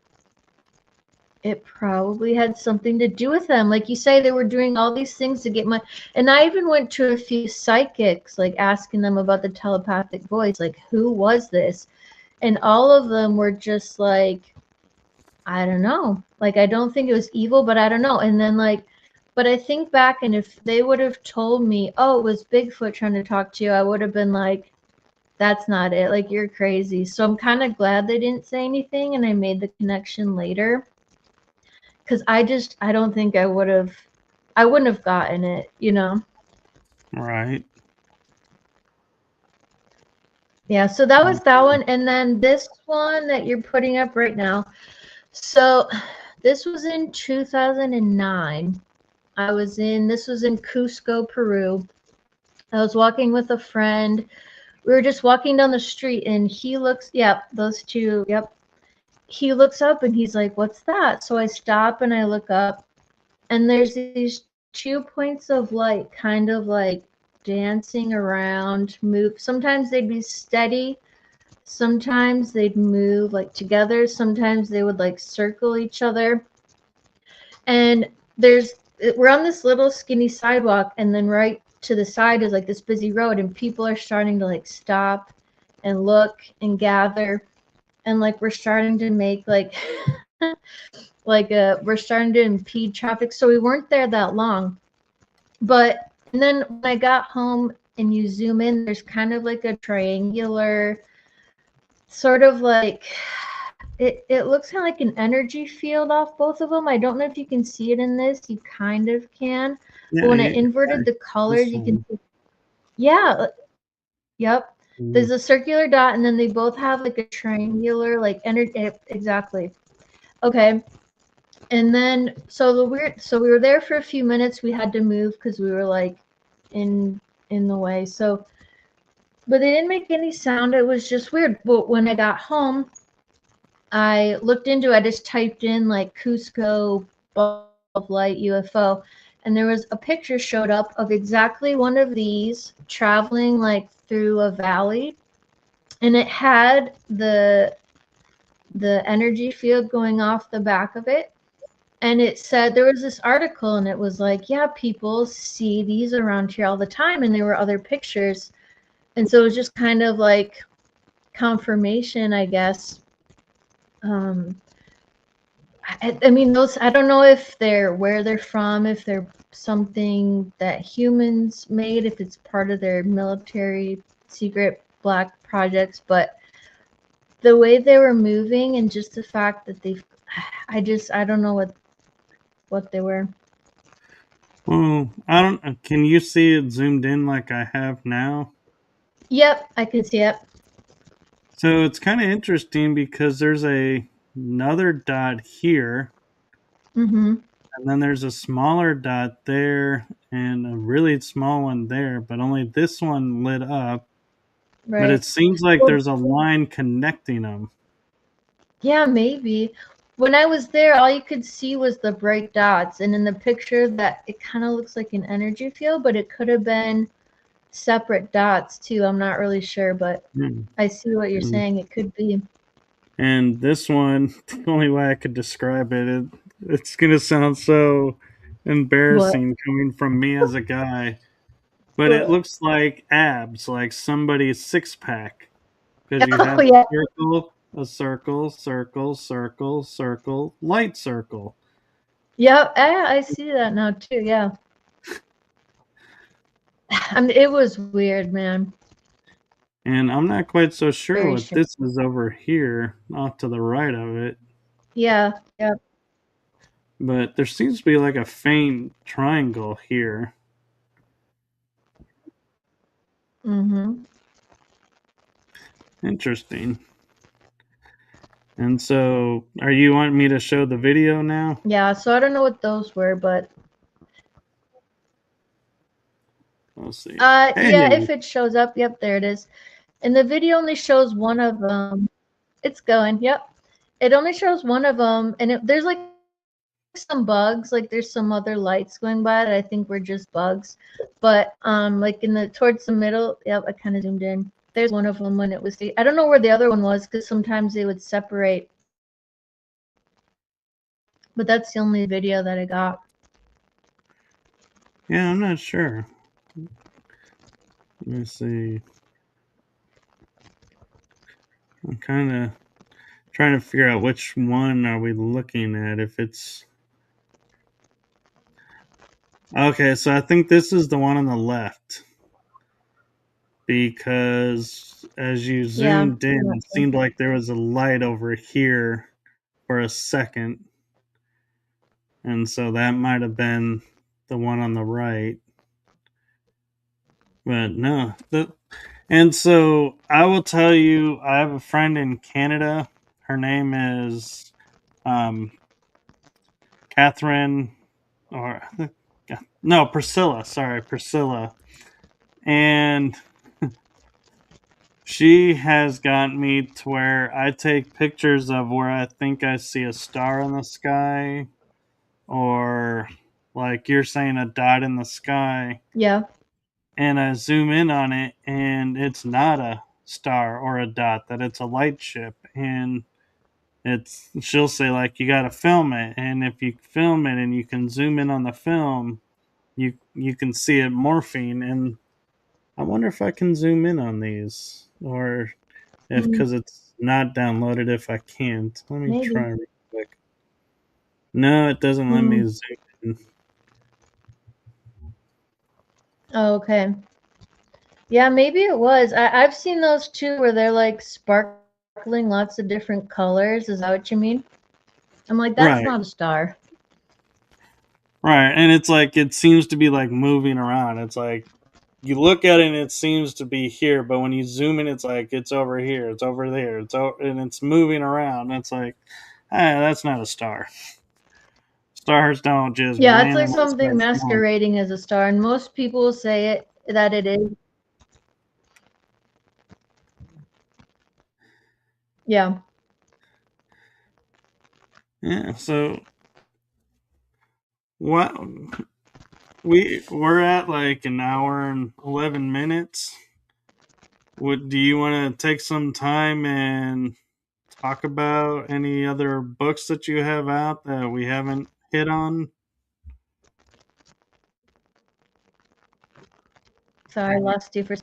it probably had something to do with them. Like you say, they were doing all these things to get my. And I even went to a few psychics, like asking them about the telepathic voice, like who was this, and all of them were just like, I don't know. Like, I don't think it was evil, but I don't know. And then, like, but I think back, and if they would have told me, oh, it was Bigfoot trying to talk to you, I would have been like, that's not it. Like, you're crazy. So I'm kind of glad they didn't say anything, and I made the connection later. Because I don't think I wouldn't have gotten it, you know? right. Yeah, so that was that one. And then this one that you're putting up right now. So this was in 2009. This was in Cusco, Peru. I was walking with a friend. We were just walking down the street and he looks, yep, those two, yep. He looks up and he's like, what's that? So I stop and I look up and there's these 2 points of light kind of like dancing around, move. Sometimes they'd be steady. Sometimes they'd move like together. Sometimes they would like circle each other. And we're on this little skinny sidewalk, and then right to the side is like this busy road, and people are starting to like stop and look and gather, and like we're starting to make like we're starting to impede traffic. So we weren't there that long, but and then when I got home and you zoom in, there's kind of like a triangular sort of like it looks kind of like an energy field off both of them. I don't know if you can see it in this. You kind of can. But when I inverted the colors, you can see. Yeah. Yep. There's a circular dot, and then they both have like a triangular like energy. Exactly. Okay. And then so we were there for a few minutes. We had to move because we were like in the way. So, but they didn't make any sound. It was just weird. But when I got home, I looked into it. I just typed in like Cusco ball of light UFO, and there was a picture showed up of exactly one of these traveling like through a valley, and it had the energy field going off the back of it. And it said there was this article, and it was like, yeah, people see these around here all the time, and there were other pictures, and so it was just kind of like confirmation, I guess. I mean, those, I don't know if they're where they're from, if they're something that humans made, if it's part of their military secret black projects, but the way they were moving and just the fact that I don't know what they were. Well, I don't. Can you see it zoomed in like I have now? Yep, I could see it. So it's kind of interesting because there's another dot here, Mm-hmm. and then there's a smaller dot there, and a really small one there, but only this one lit up. But it Right. seems like Well, there's a line connecting them. yeah, maybe. When I was there, all you could see was the bright dots, and in the picture, that it kind of looks like an energy field, but it could have been separate dots too. I'm not really sure, but Hmm. I see what you're saying. It could be. And this one, the only way I could describe it's going to sound so What? embarrassing coming from me as a guy, but it What? looks like abs, like somebody's six pack, because you Oh have yeah. a circle, circle, circle, circle, light circle. Yep. I see that now too. Yeah. I mean, it was weird, man. And I'm not quite so sure Very what strange. this is over here, off to the right of it, Yeah. Yep. but there seems to be like a faint triangle here. Mm-hmm. Interesting. And so, are you wanting me to show the video now? Yeah. So I don't know what those were, but Let's see. Hey, yeah. If it shows up, yep, there it is. And the video only shows one of them. It's going. Yep. It only shows one of them, and there's like some bugs, like there's some other lights going by that I think were just bugs, but like in the towards the middle, yep, I kind of zoomed in, there's one of them when it was I don't know where the other one was because sometimes they would separate, but that's the only video that I got. yeah, I'm not sure. Let me see. I'm kind of trying to figure out which one are we looking at. If it's okay, so I think this is the one on the left because as you Yeah, zoomed in, it seemed like there was a light over here for a second, and so that might have been the one on the right. But no, and so I will tell you, I have a friend in Canada. Her name is um, Catherine, or no, Priscilla. Sorry, Priscilla. And she has gotten me to where I take pictures of where I think I see a star in the sky, or like you're saying, a dot in the sky, yeah. and I zoom in on it, and it's not a star or a dot; that it's a light ship, and she'll say like you got to film it, and if you film it and you can zoom in on the film, you can see it morphing. And I wonder if I can zoom in on these, or if Mm, because it's not downloaded, if I can't. Let me maybe. try real quick. No, it doesn't let me Mm. zoom in. Oh, okay. Yeah, maybe it was. I've seen those too where they're like sparkling lots of different colors. Is that what you mean? I'm like, that's Right, not a star. right, and it's like it seems to be like moving around. It's like you look at it and it seems to be here, but when you zoom in, it's like it's over here, it's over there, and it's moving around. It's like, that's not a star. Stars don't just Yeah, it's like randomly something start forming. masquerading as a star, and most people say it that it is. Yeah. Yeah, so what we're at like an hour and 11 minutes. What do you want to take some time and talk about any other books that you have out that we haven't hit on? Sorry, I lost you for.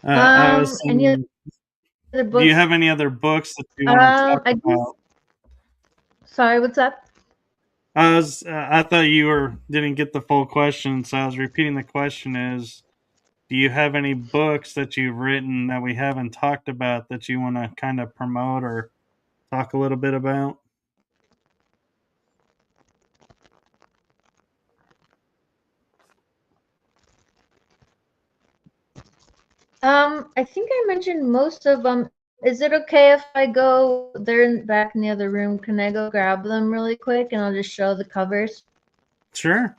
I was Any other saying other Do you books? have any other books that you want to talk I do. about? Sorry, what's up? I thought you didn't get the full question, so I was repeating the question is, do you have any books that you've written that we haven't talked about that you want to kind of promote or talk a little bit about? I think I mentioned most of them. Is it okay if I go? They're back in the other room. Can I go grab them really quick and I'll just show the covers? Sure.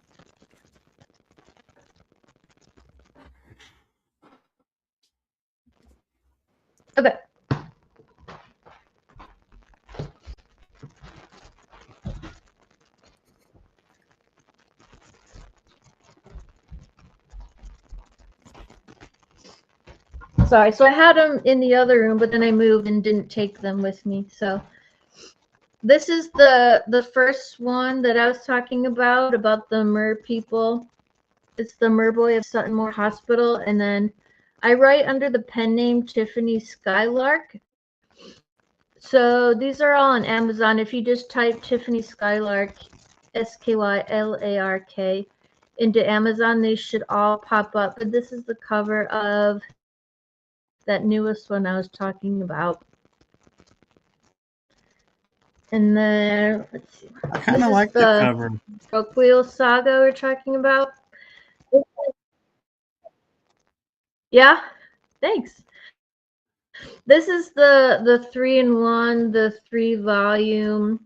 Okay. Sorry. So I had them in the other room, but then I moved and didn't take them with me. So this is the first one that I was talking about the mer people. It's the mer boy of Sutton Moore Hospital, and then I write under the pen name Tiffany Skylark. So these are all on Amazon. If you just type Tiffany Skylark, Skylark, into Amazon, they should all pop up. But this is the cover of that newest one I was talking about. And then, let's see. I kind This of is like the the cover. Broke saga we're talking about. Yeah, thanks. This is the 3-in-1, the 3-volume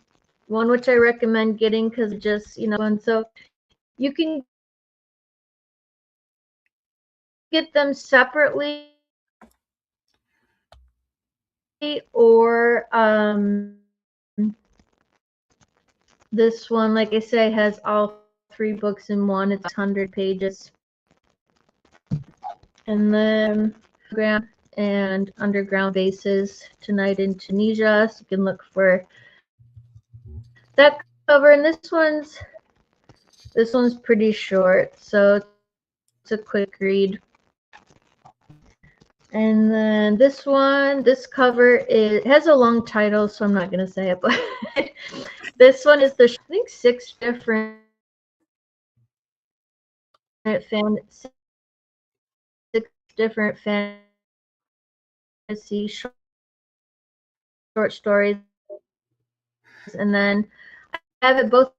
one, which I recommend getting because just, and so you can get them separately, or this one, like I say, has all 3 books in one. It's 100 pages. And then and underground bases tonight in Tunisia. So you can look for that cover. And this one's pretty short, so it's a quick read. And then this cover has a long title, so I'm not gonna say it, but this one is I think 6 different fantasy short stories, and then I have it both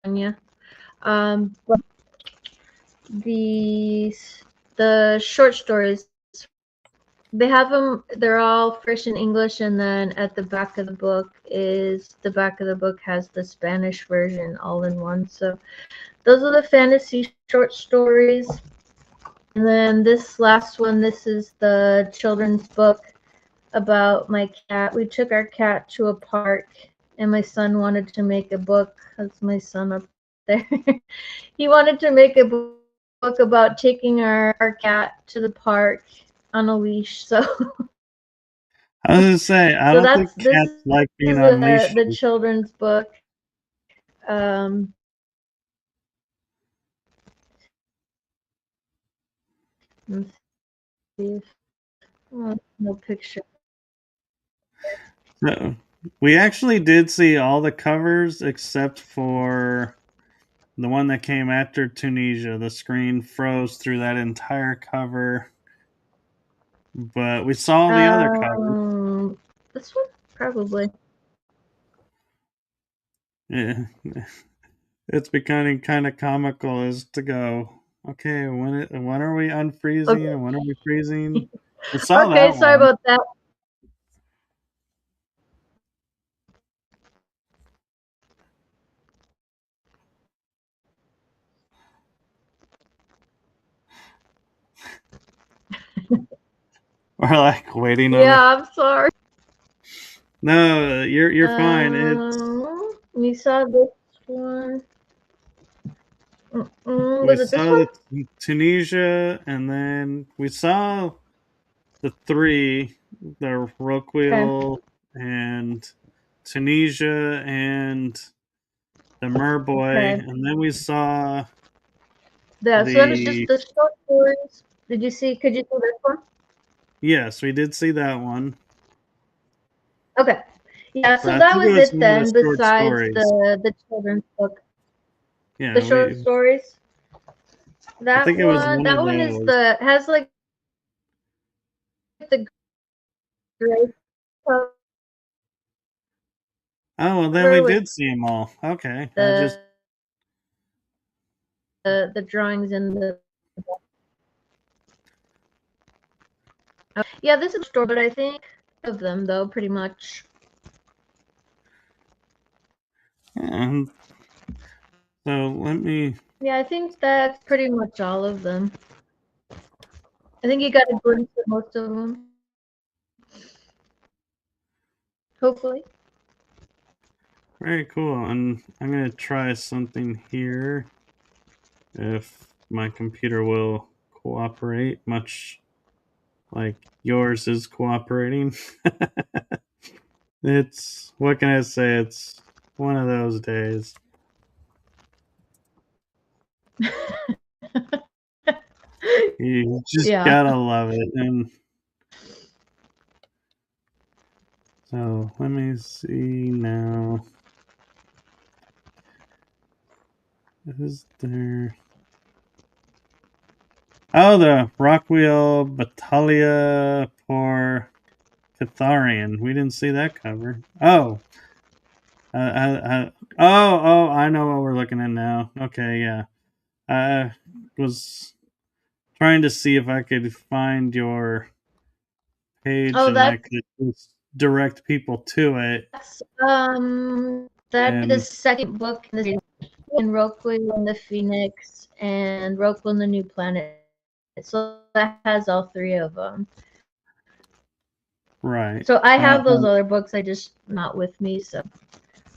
on you. But the short stories, they have them. They're all first in English, and then at the back of the book has the Spanish version all in one. So those are the fantasy short stories. And then this last one, this is the children's book about my cat. We took our cat to a park, and my son wanted to make a book. That's my son up there. He wanted to make a book about taking our cat to the park on a leash. So I was gonna say, I so don't that's think this cats like being is on leashes. the children's book. Um, let's see if no picture. So, we actually did see all the covers except for the one that came after Tunisia. The screen froze through that entire cover, but we saw the other covers. This one probably. Yeah, it's becoming kind of comical as to go. Okay, when are we unfreezing Okay. and when are we freezing? We saw Okay, that sorry one. about that. We're like waiting on Yeah, it. I'm sorry. No, you're fine. You saw this one. We Was it this saw one? the Tunisia, and then we saw the 3, the Okay. Roquil and Tunisia and the Merboy, Okay. and then we saw Yeah, so that was just the the short stories. Did you see? Could you see this one? Yes, we did see that one. Okay. Yeah, But so I that think it was was it more the then, short besides stories. the children's book. The Yeah, short we. stories. I think it was one of That one is those. the has like the gray cover Oh, well, then we with did see them all. Okay, I just. the the drawings in the yeah, this is a store, but I think of them though, pretty much. Yeah, so let me. Yeah, I think that's pretty much all of them. I think you got a glimpse of most of them. Hopefully. Very cool. And I'm going to try something here if my computer will cooperate, much like yours is cooperating. It's, what can I say? It's one of those days. You just Yeah. gotta love it. And so let me see now. Is there. Oh, the Rockwheel Battaglia por Catharian. We didn't see that cover. Oh, I know what we're looking at now. Okay, yeah. I was trying to see if I could find your page Oh, and I could just direct people to it. that'd be the And second book in the series. In Roku and the Phoenix and Roku and the New Planet. So that has all three of them. right. So I have those other books, I just not with me. So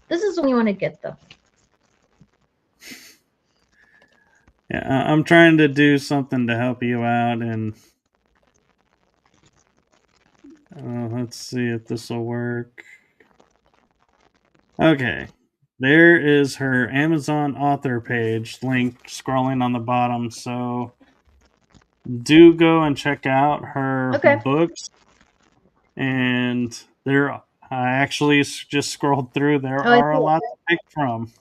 this is when you want to get them. Yeah, I'm trying to do something to help you out, and let's see if this will work. Okay. There is her Amazon author page link scrolling on the bottom. So do go and check out her Okay. books. And there, I actually just scrolled through. There Oh, I are see a it. lot to pick from.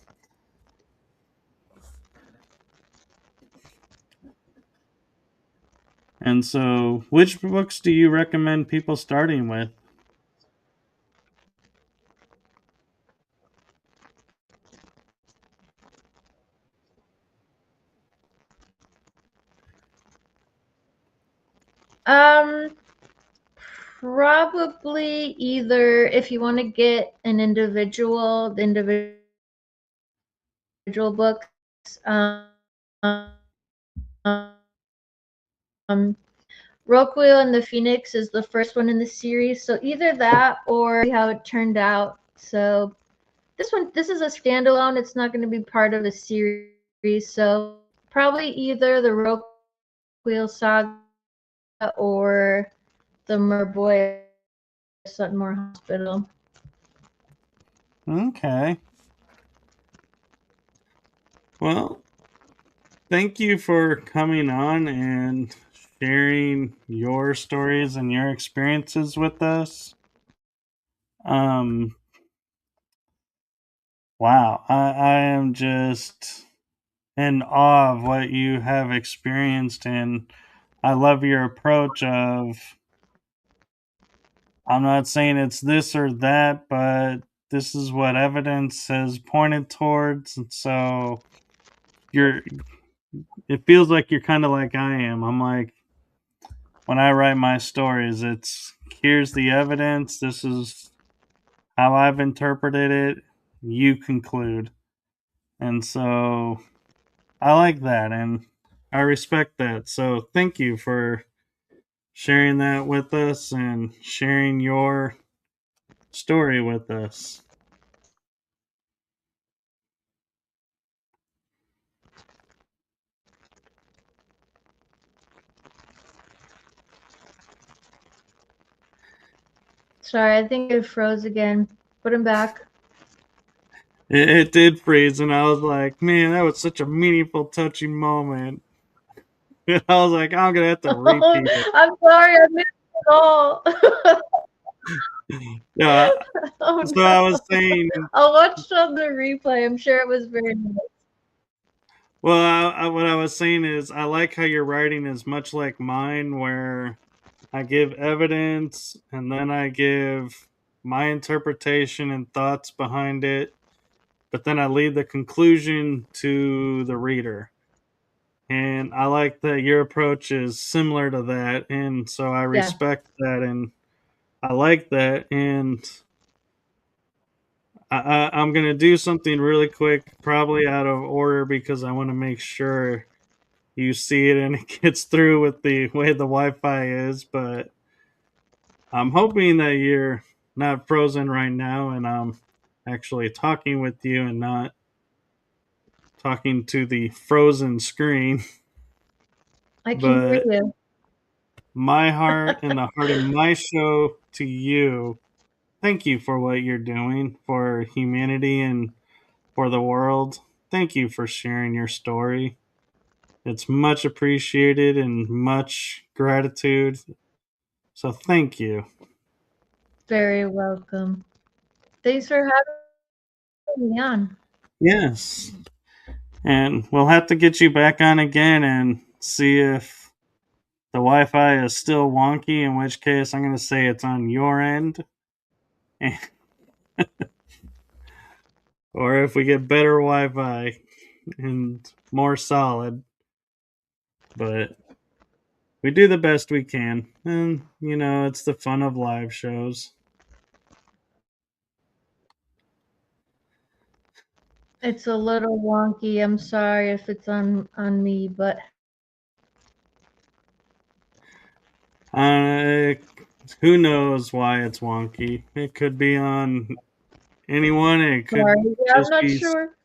And so, which books do you recommend people starting with? Probably either if you want to get the individual books. Um, Roku and the Phoenix is the first one in the series, so either that or how it turned out. So this is a standalone. It's not going to be part of a series, so probably either the Roku saga or the Merboy Suttonmore Hospital. Okay. Well, thank you for coming on and sharing your stories and your experiences with us. Um, wow, I am just in awe of what you have experienced, and I love your approach of I'm not saying it's this or that, but this is what evidence has pointed towards, and so you're it feels like you're kind of like I am. I'm like when I write my stories, it's here's the evidence, this is how I've interpreted it, you conclude. And so I like that and I respect that. So thank you for sharing that with us and sharing your story with us. Sorry, I think it froze again. Put him back. It did freeze, and I was like, man, that was such a meaningful, touching moment. I was like, I'm gonna have to repeat it. I'm sorry, I missed all. Yeah. Oh So I was no. saying, I'll watch on the replay. I'm sure it was very nice. well, what I was saying is, I like how your writing is much like mine, where I give evidence and then I give my interpretation and thoughts behind it, but then I leave the conclusion to the reader. And I like that your approach is similar to that. And so I Yeah. respect that and I like that. And I'm going to do something really quick, probably out of order, because I want to make sure you see it and it gets through with the way the Wi Fi is. But I'm hoping that you're not frozen right now and I'm actually talking with you and not talking to the frozen screen. I can hear But you. my heart and the heart of my show to you, thank you for what you're doing for humanity and for the world. Thank you for sharing your story. It's much appreciated and much gratitude. So thank you. Very welcome. Thanks for having me on. Yes. And we'll have to get you back on again and see if the Wi Fi is still wonky, in which case I'm going to say it's on your end. Or if we get better Wi Fi and more solid. But we do the best we can. And, it's the fun of live shows. It's a little wonky. I'm sorry if it's on me, but Uh, who knows why it's wonky? It could be on anyone, it could sorry. Yeah, I'm just not be sure.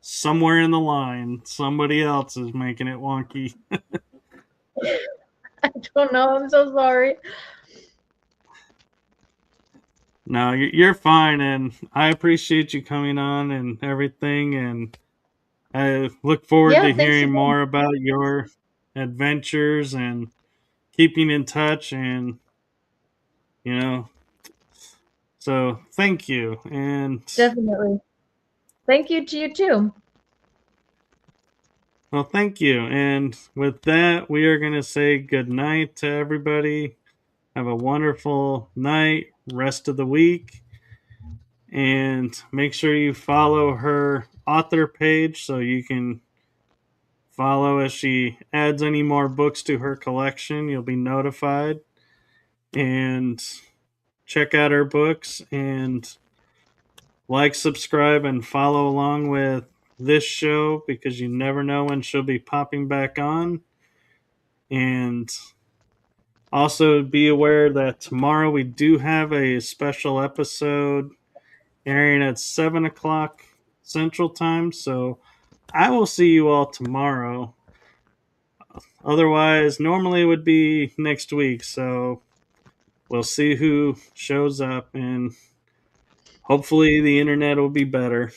somewhere in the line. Somebody else is making it wonky. I don't know. I'm so sorry. No, you're fine, and I appreciate you coming on and everything, and I look forward Yeah, to thanks hearing again. more about your adventures and keeping in touch, and you know, so thank you, and Definitely. Thank you to you too. well, thank you, and with that, we are going to say good night to everybody. Have a wonderful night, rest of the week, and make sure you follow her author page so you can follow as she adds any more books to her collection. You'll be notified. And check out her books and like, subscribe, and follow along with this show because you never know when she'll be popping back on. And also be aware that tomorrow we do have a special episode airing at 7 o'clock Central Time. So I will see you all tomorrow. Otherwise, normally it would be next week. So we'll see who shows up, and hopefully the internet will be better.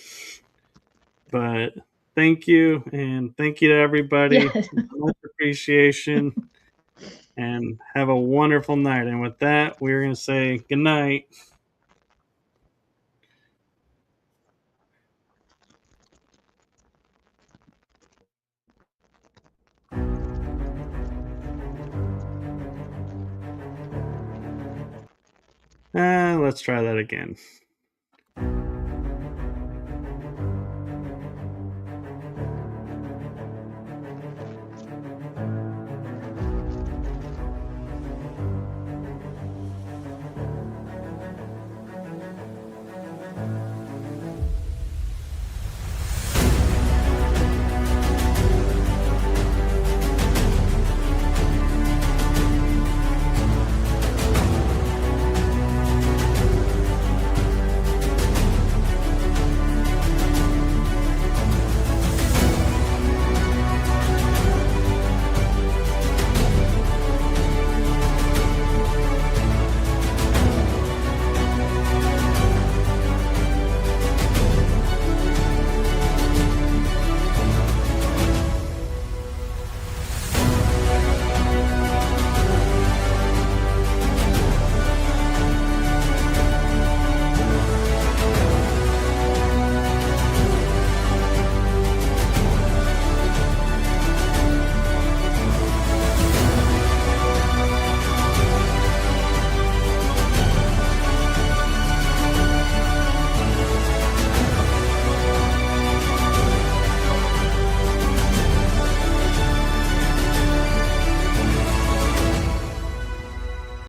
But thank you, and thank you to everybody. Yes. Much appreciation, and have a wonderful night. And with that, we're going to say good night. Let's try that again.